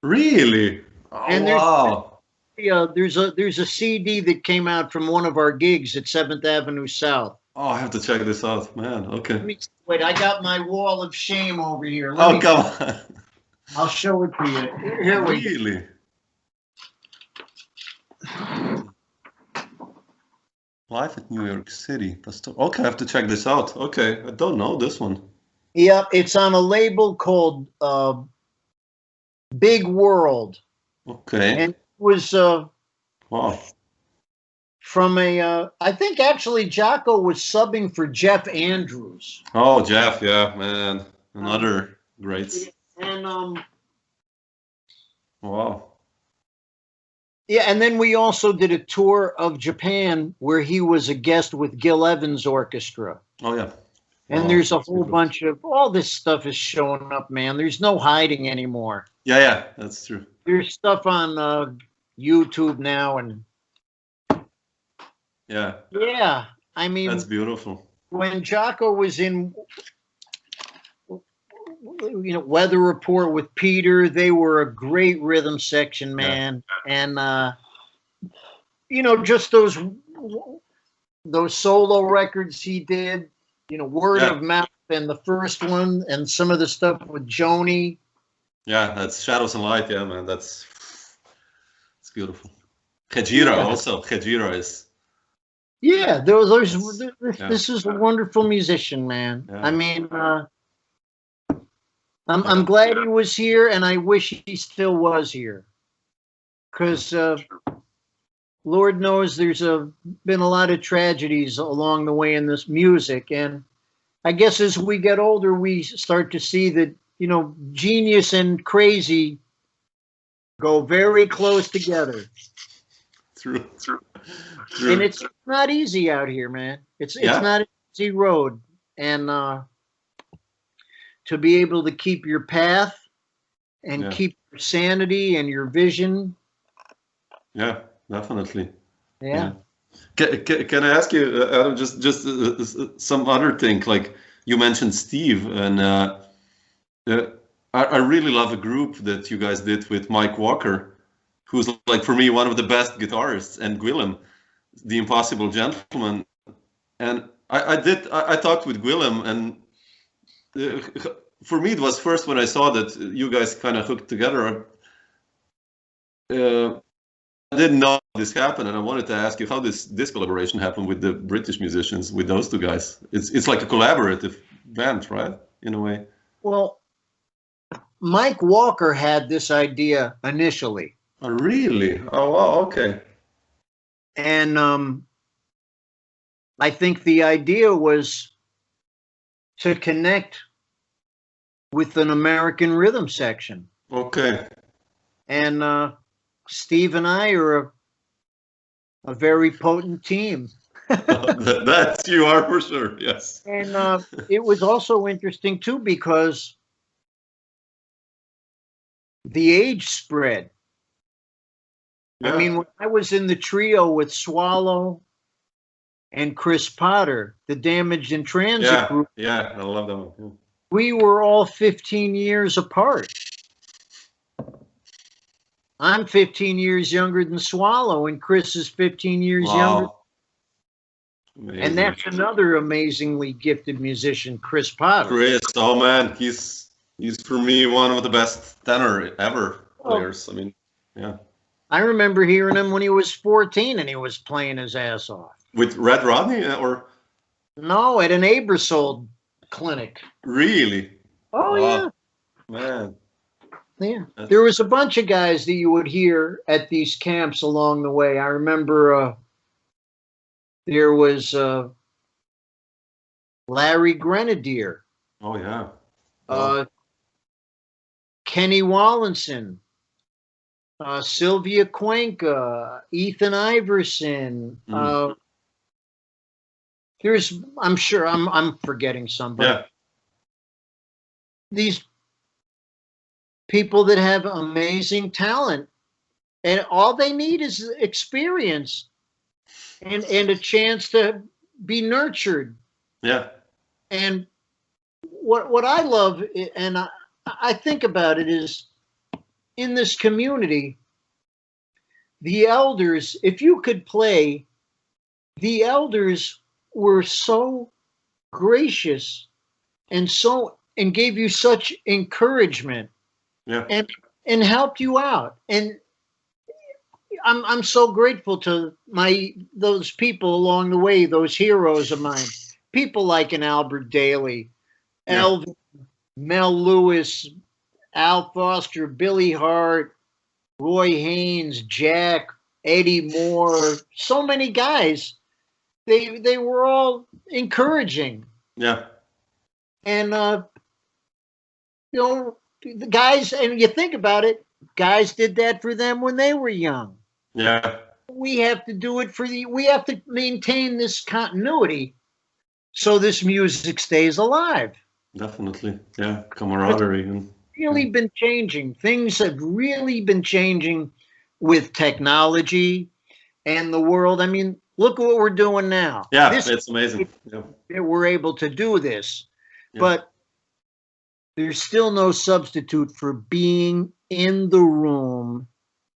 Really? Oh, And wow. there's a CD that came out from one of our gigs at 7th Avenue South. Oh, I have to check this out, man. Okay. Wait, I got my wall of shame over here. Come on. I'll show it to you. Here we go. Really? Live at New York City. Okay, I have to check this out. Okay, I don't know this one. Yep, it's on a label called Big World. Okay. And it was wow. From I think actually Jocko was subbing for Jeff Andrews. Oh, Jeff, yeah, man. Another great. And wow. yeah, and then we also did a tour of Japan where he was a guest with Gil Evans' orchestra. Oh, yeah. And there's a whole bunch of, all this stuff is showing up, man. There's no hiding anymore. Yeah, that's true. There's stuff on YouTube now, and yeah, I mean, that's beautiful. When Jocko was in, Weather Report with Peter, they were a great rhythm section, man. Yeah. And just those solo records he did, Word of Mouth, and the first one, and some of the stuff with Joni. Yeah, that's Shadows and Light. Yeah, man, it's beautiful. Hejira also. Hejira is. Yeah, this is a wonderful musician, man. Yeah. I mean, I'm glad he was here, and I wish he still was here, because Lord knows there's been a lot of tragedies along the way in this music, and I guess as we get older, we start to see that genius and crazy go very close together. True. And it's not easy out here, man. It's not an easy road. And to be able to keep your path and keep your sanity and your vision. Yeah, definitely. Yeah. Can I ask you, Adam, just some other thing? Like you mentioned Steve, and I really love a group that you guys did with Mike Walker, who's like for me one of the best guitarists, and Gwilym, the Impossible Gentleman. And I talked with Gwilym, and for me it was first when I saw that you guys kind of hooked together. I didn't know this happened, and I wanted to ask you how this collaboration happened with the British musicians, with those two guys. It's like a collaborative band, right? In a way. Well, Mike Walker had this idea initially. Oh, really? Oh, wow, okay. And I think the idea was to connect with an American rhythm section. Okay. And Steve and I are a very potent team. That's you are for sure, yes. And it was also interesting, too, because the age spread. Yeah. I mean, when I was in the trio with Swallow and Chris Potter, the Damaged in Transit group, yeah, I love that one. Yeah. we were all 15 years apart. I'm 15 years younger than Swallow, and Chris is 15 years younger. Amazing. And that's another amazingly gifted musician, Chris Potter. Chris, oh man, he's for me one of the best tenor ever players. I mean, yeah. I remember hearing him when he was 14 and he was playing his ass off. With Red Rodney or? No, at an Abersold clinic. Really? Oh, yeah. Man. Yeah. There was a bunch of guys that you would hear at these camps along the way. I remember there was Larry Grenadier. Oh, yeah. Kenny Wallinson. Sylvia Cuenca, Ethan Iverson. I'm sure I'm forgetting somebody. Yeah. These people that have amazing talent, and all they need is experience and a chance to be nurtured. Yeah. And what I love, and I think about it, is in this community, the elders, if you could play, the elders were so gracious and gave you such encouragement. Yeah. And helped you out. And I'm so grateful to those people along the way, those heroes of mine. People like an Albert Daly, Elvin, Mel Lewis, Al Foster, Billy Hart, Roy Haynes, Jack, Eddie Moore, so many guys. They were all encouraging. Yeah. And the guys, and you think about it, guys did that for them when they were young. Yeah. We have to do it we have to maintain this continuity so this music stays alive. Definitely. Yeah. Camaraderie. It's really been changing. Things have really been changing with technology and the world. I mean, look at what we're doing now. Yeah, it's amazing. We're able to do this. Yeah. But there's still no substitute for being in the room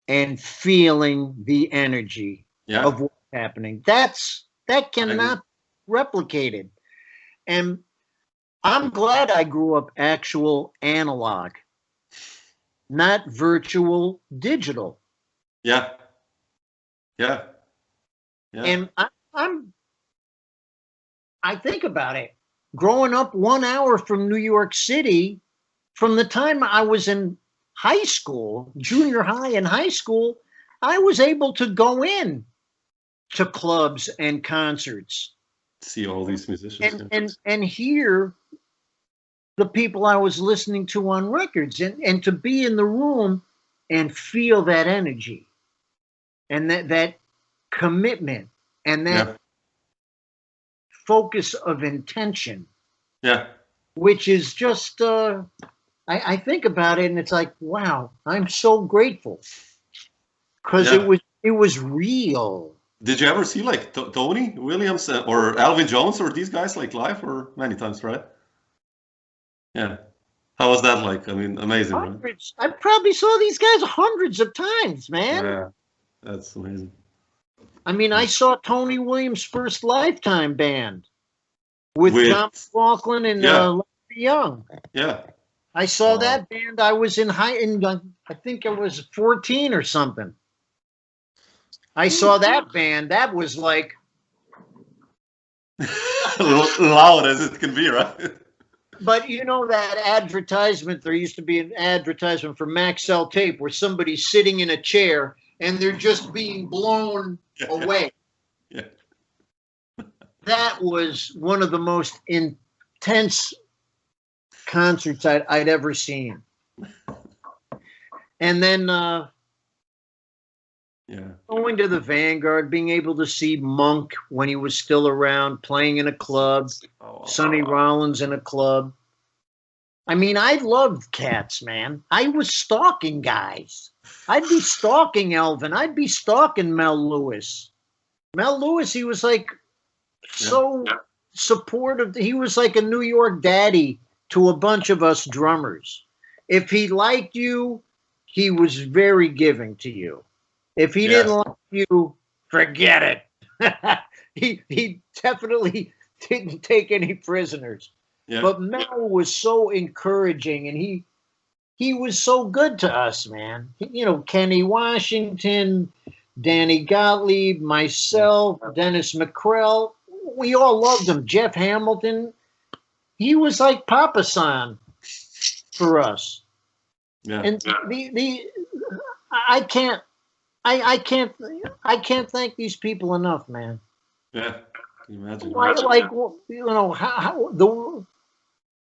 and feeling the energy of what's happening. That cannot be replicated. And I'm glad I grew up actual analog, not virtual digital. Yeah. Yeah. Yeah. And I think about it. Growing up 1 hour from New York City, from the time I was in high school, junior high and high school, I was able to go in to clubs and concerts. See all these musicians. And hear the people I was listening to on records, and to be in the room and feel that energy and that commitment and that focus of intention. Yeah. Which is just, I think about it and it's like, wow, I'm so grateful. Because it was real. Did you ever see like Tony Williams or Alvin Jones or these guys like live or many times, right? Yeah. How was that like? I mean, amazing. Hundreds. Right? I probably saw these guys hundreds of times, man. Yeah. That's amazing. I mean, I saw Tony Williams' first Lifetime band with John McLaughlin and Larry Young. Yeah. I saw that band. I was I think I was 14 or something. I saw that band. That was like loud as it can be, right? But you know that advertisement, there used to be an advertisement for Maxell tape where somebody's sitting in a chair and they're just being blown away. Yeah. That was one of the most intense concerts I'd ever seen. And then going to the Vanguard, being able to see Monk when he was still around, playing in a club, Sonny Rollins in a club. I mean, I loved cats, man. I was stalking guys. I'd be stalking Elvin. I'd be stalking Mel Lewis. Mel Lewis, he was like so supportive. He was like a New York daddy to a bunch of us drummers. If he liked you, he was very giving to you. If he didn't like you, forget it. He definitely didn't take any prisoners. Yeah. But Mel was so encouraging, and he was so good to us, man. You know, Kenny Washington, Danny Gottlieb, myself, Dennis McCrell. We all loved him. Jeff Hamilton. He was like Papa San for us. Yeah. And I can't thank these people enough, man. Yeah. Can you imagine? Like you know, how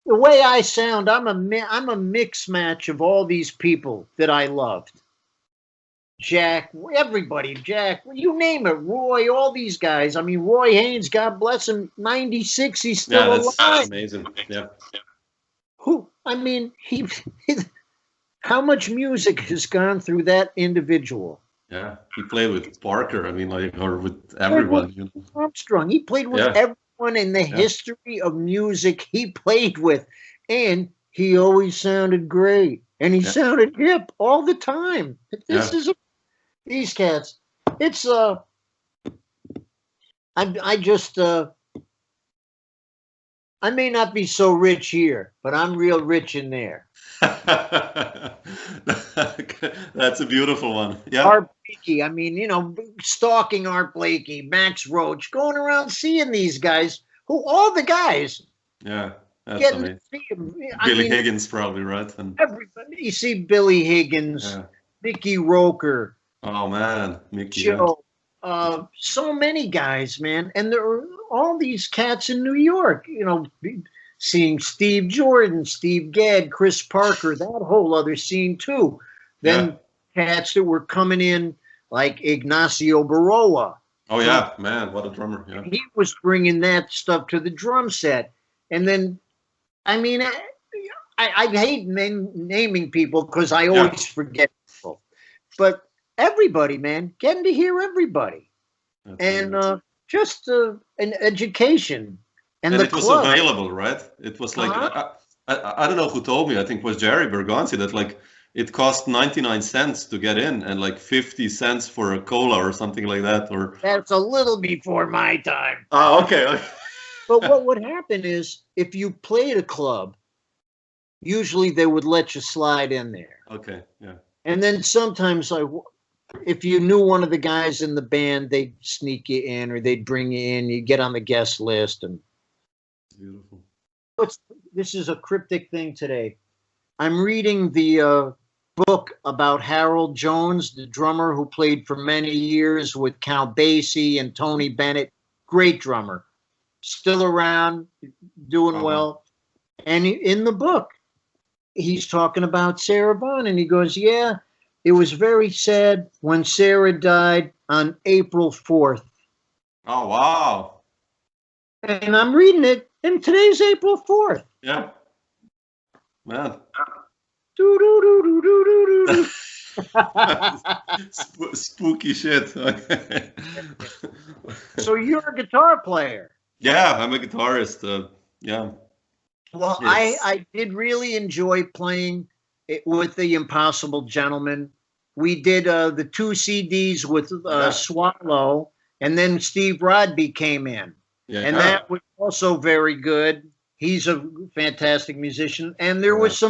the way I sound, I'm a mix match of all these people that I loved. Jack, everybody, Jack, you name it, Roy, all these guys. I mean, Roy Haynes, God bless him, 96, he's still alive. That's amazing. Yeah. I mean, how much music has gone through that individual? Yeah, he played with Parker. I mean, like, or with everyone. You know. Armstrong. He played with everyone in the history of music he played with, and he always sounded great, and he sounded hip all the time. These cats. It's I may not be so rich here, but I'm real rich in there. That's a beautiful one. Yeah. Art Blakey, I mean, you know, stalking Art Blakey, Max Roach, going around seeing these guys, all the guys. Yeah, that's amazing. Billy Higgins, probably, right? And everybody, you see Billy Higgins, Mickey Roker. Oh man, Mickey. Joe, so many guys, man, and there are all these cats in New York. You know, seeing Steve Jordan, Steve Gadd, Chris Parker, that whole other scene too. Then cats that were coming in like Ignacio Baroa. Oh yeah, man, what a drummer! Yeah, he was bringing that stuff to the drum set, and then, I mean, I hate naming people because I always forget people, but everybody, man, getting to hear everybody, and just an education. And it was available, right? It was like, I don't know who told me, I think it was Jerry Bergonzi, that like it cost 99 cents to get in and like 50 cents for a cola or something like that. Or that's a little before my time. Oh, okay. But what would happen is if you played a club, usually they would let you slide in there. Okay, yeah. And then sometimes if you knew one of the guys in the band, they'd sneak you in or they'd bring you in, you get on the guest list. And beautiful. This is a cryptic thing today. I'm reading the book about Harold Jones, the drummer who played for many years with Count Basie and Tony Bennett. Great drummer. Still around, doing well. And in the book, he's talking about Sarah Vaughan, and he goes, yeah, it was very sad when Sarah died on April 4th. Oh, wow. And I'm reading it, and today's April 4th. Yeah. Man. Spooky shit. Okay. So you're a guitar player? Yeah, I'm a guitarist. Yeah. Well, yes. I did really enjoy playing it with the Impossible Gentlemen. We did the 2 CDs with Swallow, and then Steve Rodby came in. Yeah. And that was also very good. He's a fantastic musician. And there was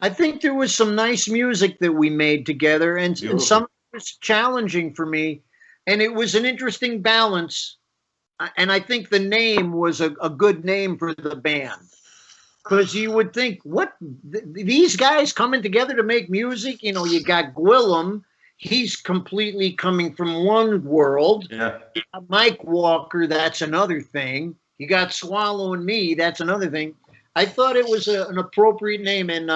I think there was some nice music that we made together, and some was challenging for me. And it was an interesting balance. And I think the name was a good name for the band. Because you would think, these guys coming together to make music? You know, you got Gwillem. He's completely coming from one world. Yeah. Mike Walker, that's another thing. You got Swallow and me, that's another thing. I thought it was an appropriate name, and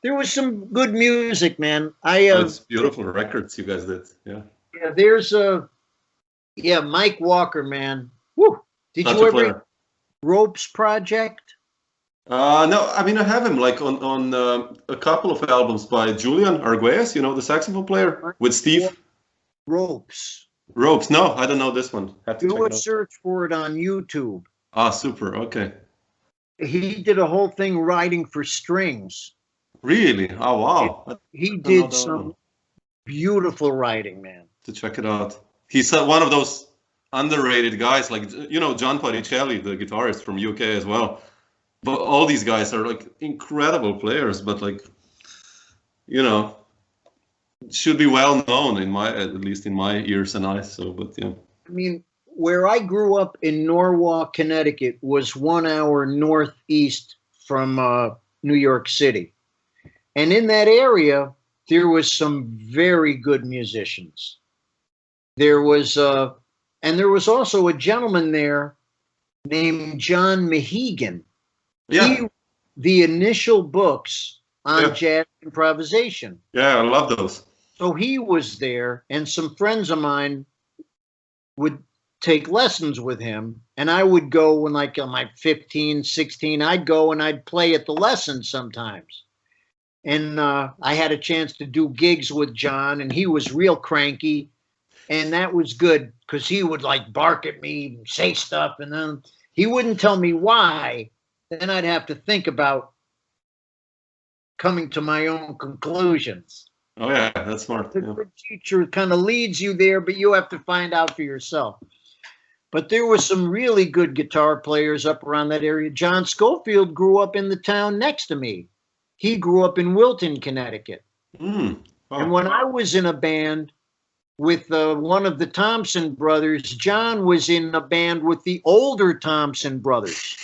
there was some good music, man. It's beautiful records you guys did. Yeah. Yeah, there's Mike Walker, man. Woo! Did Such you a ever player. Ropes Project? No, I mean I have him like on a couple of albums by Julian Arguelles, you know, the saxophone player with Steve. Ropes. Ropes. No, I don't know this one. Have to check Do it a out. search for it on YouTube. Ah, super. Okay. He did a whole thing writing for strings. Really? Oh, wow. He I don't know did that some one. beautiful writing, man. To check it out. He's one of those underrated guys, like, you know, John Paricelli, the guitarist from UK as well. But all these guys are like incredible players, but like, you know, should be well known at least in my ears and eyes. So, but yeah. I mean, where I grew up in Norwalk, Connecticut was 1 hour northeast from New York City. And in that area, there was some very good musicians. There was, and there was also a gentleman there named John Mehegan. Yeah. The initial books on jazz improvisation. Yeah, I love those. So he was there, and some friends of mine would take lessons with him, and I would go when like I'm like 15, 16, I'd go and I'd play at the lessons sometimes. And I had a chance to do gigs with John, and he was real cranky, and that was good because he would like bark at me and say stuff, and then he wouldn't tell me why. Then I'd have to think about coming to my own conclusions. Oh yeah, that's smart. The good teacher kind of leads you there, but you have to find out for yourself. But there were some really good guitar players up around that area. John Scofield grew up in the town next to me. He grew up in Wilton, Connecticut. Wow. And when I was in a band with one of the Thompson brothers, John was in a band with the older Thompson brothers.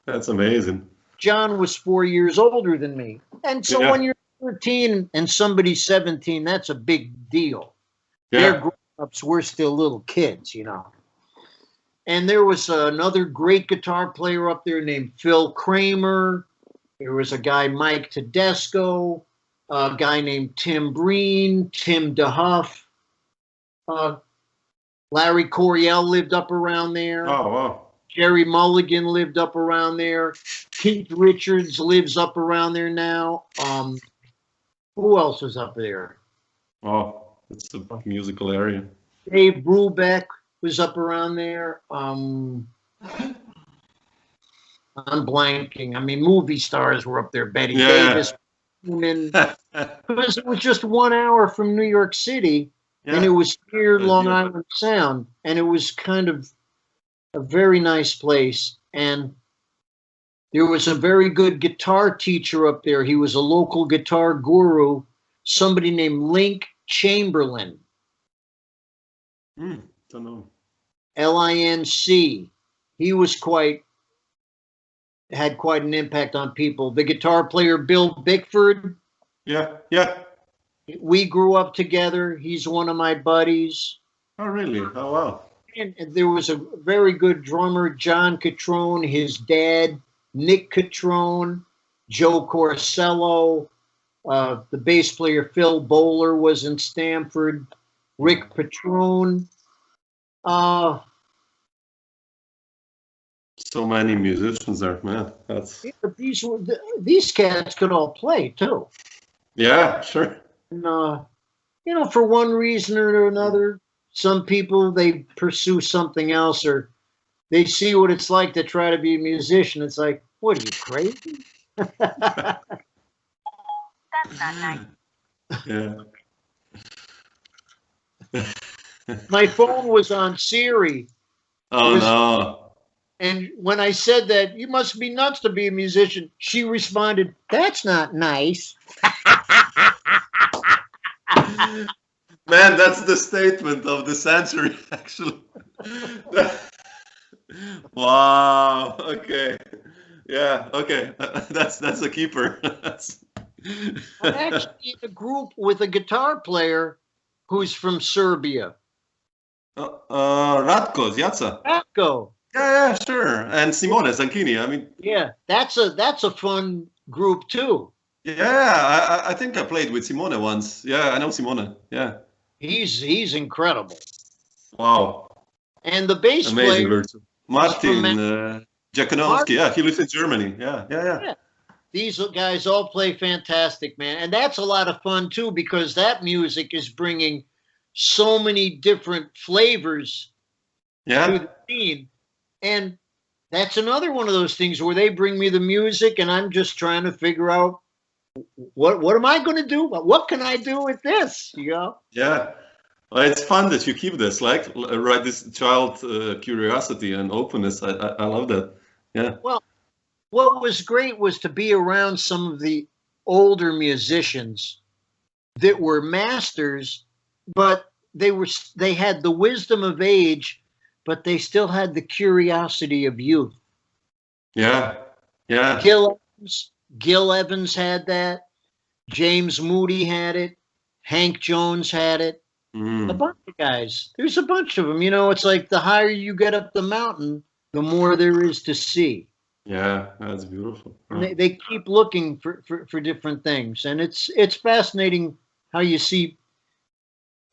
That's amazing. John was 4 years older than me. And so when you're 13 and somebody's 17, that's a big deal. Yeah. They're grown-ups, we're still little kids, you know. And there was another great guitar player up there named Phil Kramer. There was a guy, Mike Tedesco, a guy named Tim Breen, Tim DeHuff. Larry Coryell lived up around there. Oh, wow. Jerry Mulligan lived up around there. Keith Richards lives up around there now. Who else was up there? Oh, it's a musical area. Dave Brubeck was up around there. I'm blanking. I mean, movie stars were up there. Betty Davis. Because it was just 1 hour from New York City, and it was near Long Island Sound, and it was kind of a very nice place. And there was a very good guitar teacher up there. He was a local guitar guru, somebody named Link Chamberlain. Don't know. Linc. He was had quite an impact on people. The guitar player Bill Bickford. Yeah. We grew up together. He's one of my buddies. Oh, really? Oh, wow. And there was a very good drummer, John Catrone, his dad, Nick Catrone, Joe Corsello, the bass player Phil Bowler was in Stamford, Rick Patrone. So many musicians there, man. These cats could all play too. Yeah, sure. And, for one reason or another, some people, they pursue something else, or they see what it's like to try to be a musician. It's like, what are you, crazy? That's not nice. Yeah. My phone was on Siri. Oh, no. And when I said that, you must be nuts to be a musician, she responded, that's not nice. Man, that's the statement of the century, actually. Wow. Okay. Yeah. Okay. That's a keeper. I'm actually in a group with a guitar player who's from Serbia. Ratko, Zjaca. Ratko. Yeah, sure. And Simone Zanchini. I mean, Yeah, that's a fun group too. yeah, I think I played with Simone once. Yeah, I know Simone. Yeah. He's incredible. Wow. And the bass Amazing player virtue. Martin Martin. Jakonowski. Yeah, he lives in Germany. Yeah. Yeah. These guys all play fantastic, man. And that's a lot of fun too, because that music is bringing so many different flavors to the scene. And that's another one of those things where they bring me the music and I'm just trying to figure out what am I going to do? What can I do with this? You know? Yeah. Well, it's fun that you keep this, like, right, this child curiosity and openness. I love that. Yeah. Well, what was great was to be around some of the older musicians that were masters, but they had the wisdom of age, but they still had the curiosity of youth. Yeah. Yeah. Gil Evans had that. James Moody had it. Hank Jones had it. A bunch of guys. There's a bunch of them. You know, it's like the higher you get up the mountain, the more there is to see. Yeah, that's beautiful. And they keep looking for different things. And it's fascinating how you see,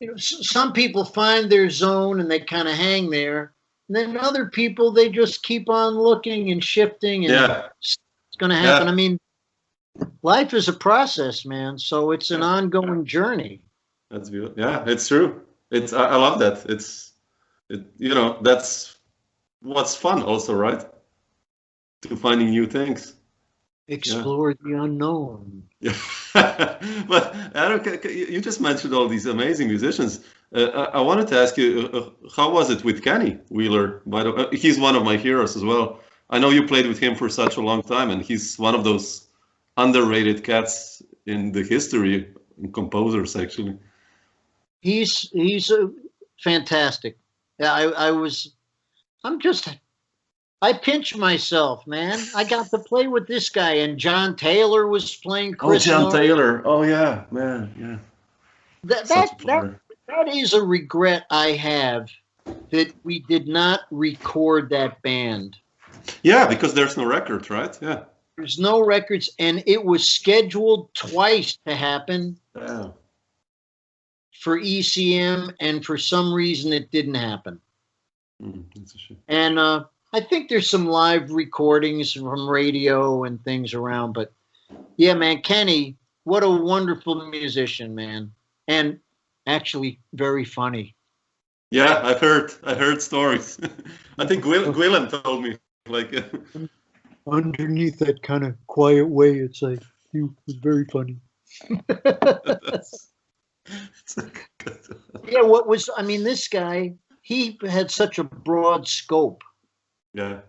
you know, some people find their zone and they kind of hang there. And then other people, they just keep on looking and shifting. And it's going to happen. I mean, life is a process, man. So it's an ongoing journey. That's beautiful. Yeah, it's true. I love that. You know, that's what's fun also, right? To finding new things. Explore the unknown. Yeah. But Adam, you just mentioned all these amazing musicians. I wanted to ask you, how was it with Kenny Wheeler? By the way, he's one of my heroes as well. I know you played with him for such a long time, and he's one of those underrated cats in the history and composers, actually. He's fantastic. Yeah, I pinch myself, man. I got to play with this guy, and John Taylor was playing Chris. John Taylor. Oh yeah, man, yeah. That is a regret I have, that we did not record that band. Yeah, because there's no record, right? Yeah. There's no records, and it was scheduled twice to happen. Yeah. For ECM, and for some reason it didn't happen. That's a shame. And I think there's some live recordings from radio and things around, but yeah, man, Kenny, what a wonderful musician, man, and actually very funny. Yeah, I heard stories. I think Gwilym told me, like, underneath that kind of quiet way, it's like he was very funny. Yeah, this guy, he had such a broad scope. Yeah.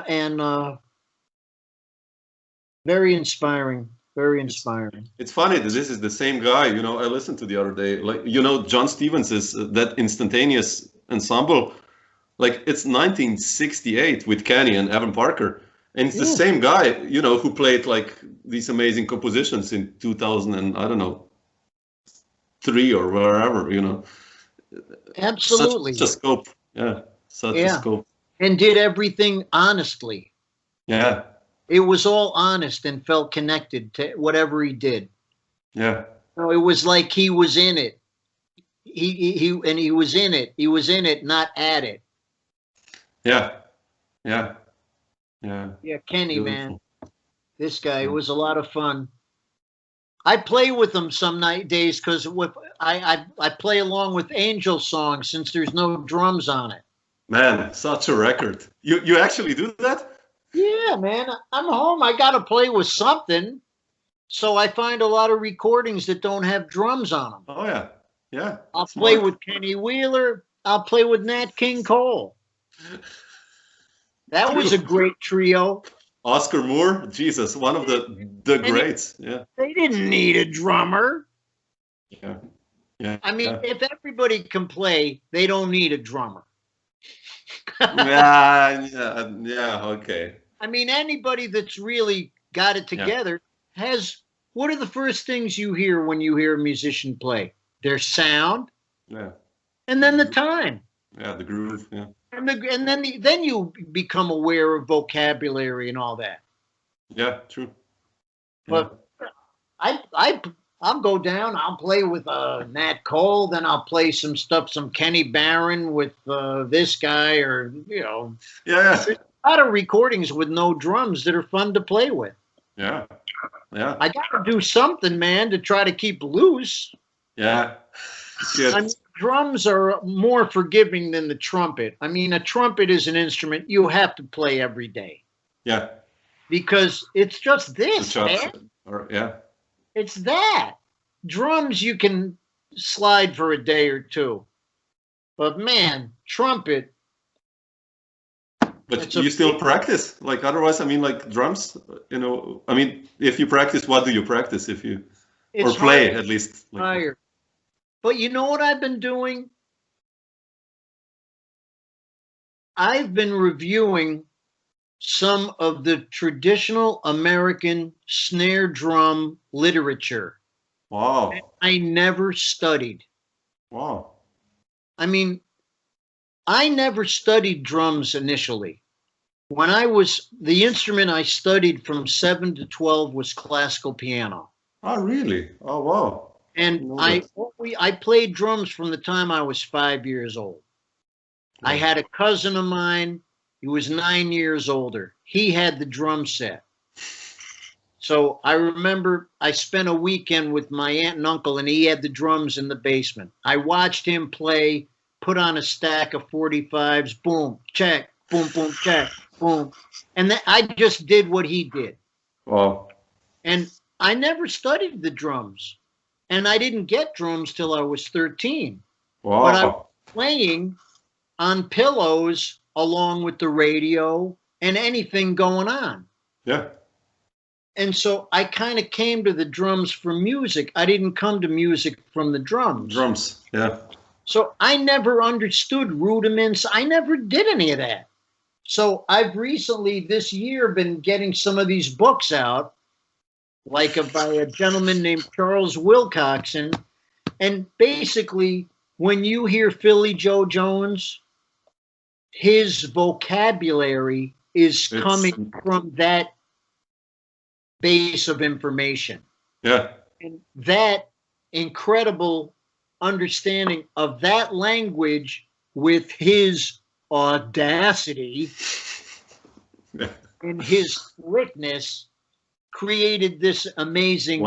And very inspiring. It's funny that this is the same guy, you know, I listened to the other day, like, you know, John Stevens is that instantaneous ensemble, like, it's 1968 with Kenny and Evan Parker. And it's the same guy, you know, who played like these amazing compositions in 2000 and I don't know, 3 or wherever, you know. Absolutely. Such a scope. Yeah. Such a scope. And did everything honestly. Yeah. It was all honest and felt connected to whatever he did. Yeah. So it was like he was in it. He was in it. He was in it, not at it. Yeah. Yeah, Kenny, man. This guy was a lot of fun. I play with him some days because I play along with Angel Song since there's no drums on it. Man, such a record. You actually do that? Yeah, man. I'm home. I got to play with something. So I find a lot of recordings that don't have drums on them. Oh, yeah. Yeah. I'll play with Kenny Wheeler. I'll play with Nat King Cole. That was a great trio. Oscar Moore, Jesus, one of the greats. Yeah. They didn't need a drummer. Yeah. I mean, if everybody can play, they don't need a drummer. Yeah, okay. I mean, anybody that's really got it together has. What are the first things you hear when you hear a musician play? Their sound. Yeah. And then the time. Yeah, the groove. Yeah. And then you become aware of vocabulary and all that. Yeah, true. But I'll go down. I'll play with Nat Cole. Then I'll play some stuff, some Kenny Barron with this guy, or Yeah. There's a lot of recordings with no drums that are fun to play with. Yeah. I got to do something, man, to try to keep loose. Yeah. I mean, drums are more forgiving than the trumpet. I mean, a trumpet is an instrument you have to play every day. Yeah. Because it's just this, man. Yeah. It's that. Drums you can slide for a day or two. But man, trumpet. But you still practice? Like, otherwise, I mean, like drums, I mean, if you practice, what do you practice if you, or play at least? Higher. But you know what I've been doing? I've been reviewing some of the traditional American snare drum literature. Wow. I never studied. Wow. I mean, I never studied drums initially. When the instrument I studied from 7 to 12 was classical piano. Oh, really? Oh, wow. And I played drums from the time I was 5 years old. Yeah. I had a cousin of mine. He was 9 years older. He had the drum set. So I remember I spent a weekend with my aunt and uncle, and he had the drums in the basement. I watched him play, put on a stack of 45s, boom, check, boom, boom, check, boom. And then I just did what he did. Wow. And I never studied the drums. And I didn't get drums till I was 13. Wow. But I was playing on pillows along with the radio and anything going on. Yeah. And so I kind of came to the drums for music. I didn't come to music from the drums. Drums, yeah. So I never understood rudiments. I never did any of that. So I've recently this year been getting some of these books out, like by a gentleman named Charles Wilcoxon. And basically, when you hear Philly Joe Jones, his vocabulary is coming from that base of information. Yeah. And that incredible understanding of that language with his audacity and his slickness created this amazing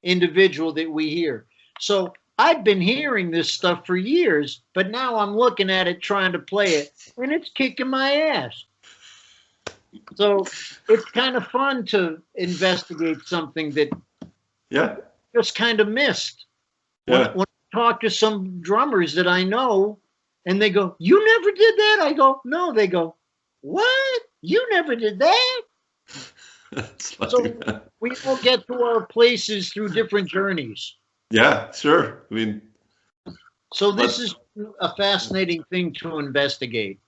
individual that we hear. So I've been hearing this stuff for years, but now I'm looking at it, trying to play it, and it's kicking my ass. So it's kind of fun to investigate something that just kind of missed. Yeah. When I talk to some drummers that I know, and they go, "You never did that?" I go, "No." They go, "What? You never did that?" So we all get to our places through different journeys. Yeah, sure. I mean, so this is a fascinating thing to investigate,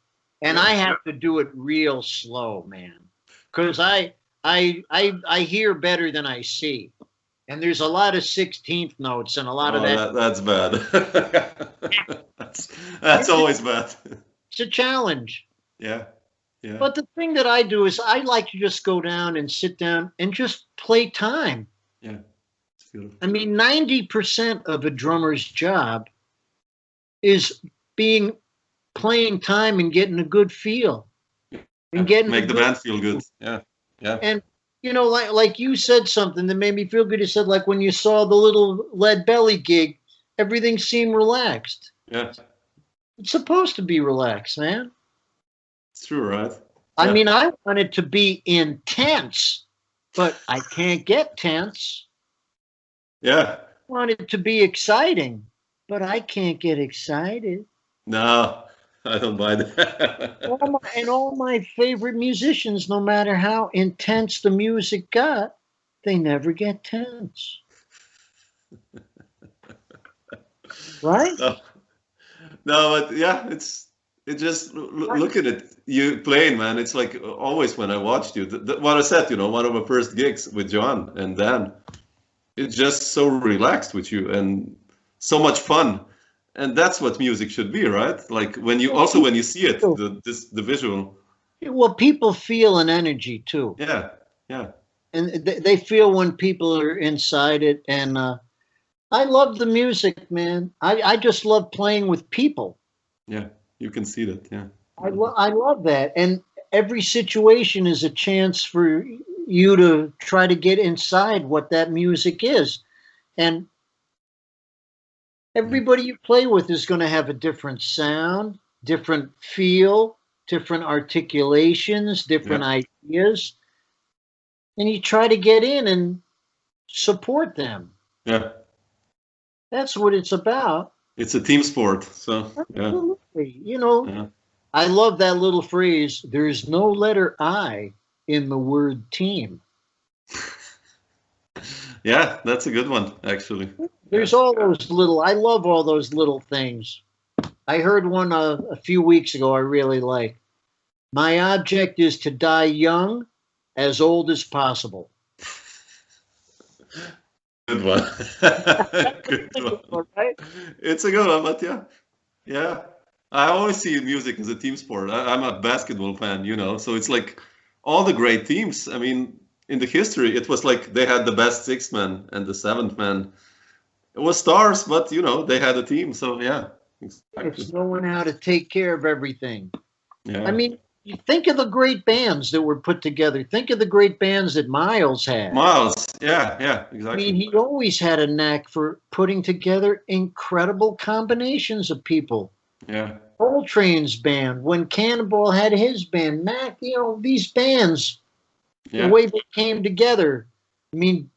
and I have to do it real slow, man, because I hear better than I see, and there's a lot of 16th notes and a lot of that. That's bad. that's always bad. It's a challenge. Yeah. Yeah. But the thing that I do is I like to just go down and sit down and just play time. Yeah. It's beautiful. I mean, 90% of a drummer's job is playing time and getting a good feel. And getting make the band feel good. Yeah. Yeah. And like you said something that made me feel good. You said, like, when you saw the little Lead Belly gig, everything seemed relaxed. Yeah. It's supposed to be relaxed, man. It's true, right? I mean, I want it to be intense, but I can't get tense. Yeah. I want it to be exciting, but I can't get excited. No, I don't buy that. all my favorite musicians, no matter how intense the music got, they never get tense. Right? No, but yeah, it just look at it. You playing, man. It's like always when I watched you. What I said, one of my first gigs with John and Dan. It's just so relaxed with you and so much fun. And that's what music should be, right? Like when you see it, the visual. Well, people feel an energy too. Yeah, yeah. And they feel when people are inside it. And I love the music, man. I just love playing with people. Yeah, you can see that. Yeah. I love that. And every situation is a chance for you to try to get inside what that music is. And everybody you play with is going to have a different sound, different feel, different articulations, different ideas. And you try to get in and support them. Yeah. That's what it's about. It's a team sport. So, yeah. Absolutely. You know, I love that little phrase. There's no letter I in the word team. Yeah, that's a good one, actually. There's all those little, I love all those little things. I heard one a few weeks ago I really like. My object is to die young, as old as possible. Good one. Good one. Right? It's a good one, but yeah. Yeah. I always see music as a team sport. I'm a basketball fan, you know, so it's like all the great teams. I mean, in the history, it was like they had the best sixth man and the seventh man. It was stars, but, you know, they had a team. So, yeah. Exactly. It's knowing how to take care of everything. Yeah. I mean, you think of the great bands that were put together. Think of the great bands that Miles had. Miles, yeah, exactly. I mean, he always had a knack for putting together incredible combinations of people. Yeah. Coltrane's band, when Cannonball had his band, Mac, you know, these bands, the way they came together. I mean,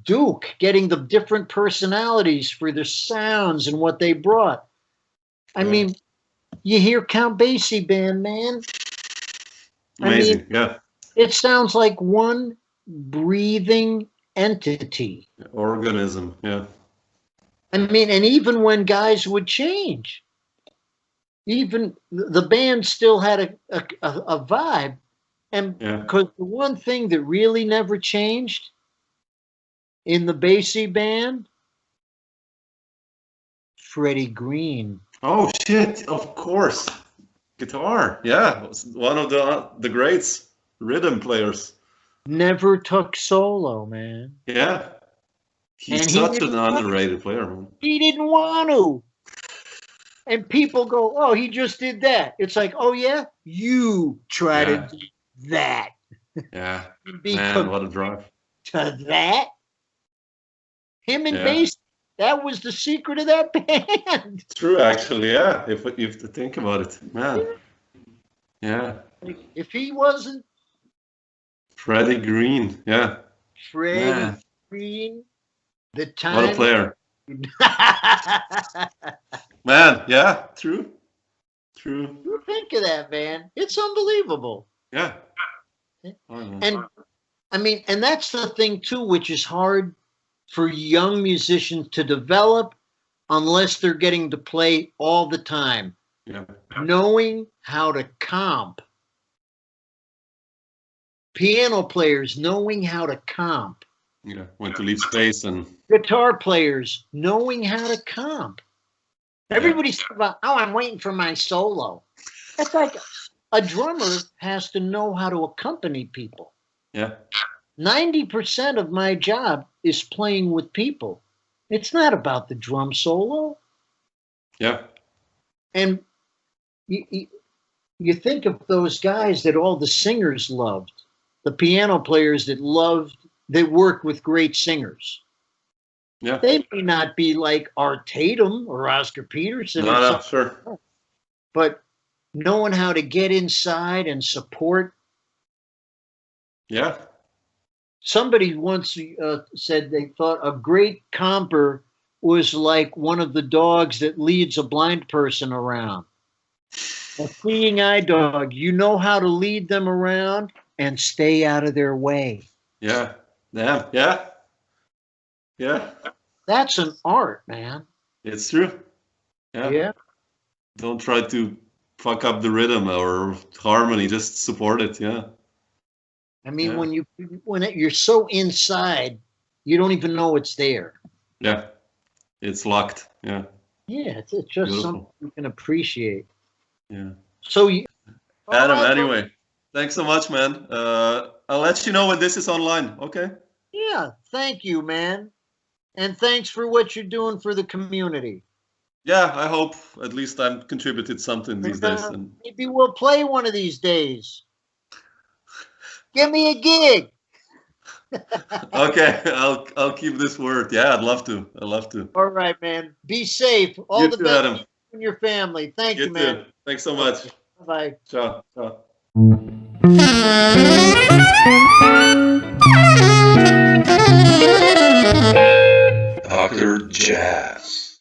Duke getting the different personalities for their sounds and what they brought. I mean, you hear Count Basie band, man. Amazing, I mean, it sounds like one breathing entity. Organism, yeah. I mean, and even when guys would change, even the band still had a vibe. And because the one thing that really never changed in the Basie band, Freddie Green. Oh, shit, of course. Guitar, yeah, one of the greats, rhythm players. Never took solo, man. Yeah, he's such an underrated player, man. He didn't want to. And people go, oh, he just did that. It's like, oh, yeah, you try to do that. Yeah, man, what a drive. To that? Him and Basie. That was the secret of that band. True, actually, yeah. If you think about it, man. Yeah. If he wasn't Freddie Green, yeah. Freddie Green, the time. What a player. Man, yeah, true. You think of that, man. It's unbelievable. Yeah. And I mean, and that's the thing too, which is hard for young musicians to develop unless they're getting to play all the time. Yeah. Knowing how to comp. Piano players knowing how to comp. Yeah, when to leave space and guitar players knowing how to comp. Everybody's talking about, oh, I'm waiting for my solo. That's like a drummer has to know how to accompany people. Yeah. 90% of my job is playing with people. It's not about the drum solo. Yeah. And you think of those guys that all the singers loved, the piano players that worked with great singers. Yeah. They may not be like Art Tatum or Oscar Peterson. No, sure. But knowing how to get inside and support. Yeah. Somebody once said they thought a great comper was like one of the dogs that leads a blind person around. A seeing eye dog, you know how to lead them around and stay out of their way. Yeah. Damn. Yeah. Yeah. That's an art, man. It's true. Yeah. Don't try to fuck up the rhythm or harmony. Just support it. Yeah. I mean, when you're so inside, you don't even know it's there. Yeah. It's locked. Yeah. Yeah, it's just Beautiful. something you can appreciate. Yeah. So, you, Adam, all right, anyway, thanks so much, man. I'll let you know when this is online, okay? yeah, thank you, man. And thanks for what you're doing for the community. Yeah, I hope at least I've contributed something these days. And Maybe we'll play one of these days. Give me a gig. okay, I'll keep this word. Yeah, I'd love to. I'd love to. All right, man. Be safe. All You the too, best Adam. to you and your family. Thank you, You man. too. Thanks so much. Bye. Ciao. Ciao. Dr. Jazz.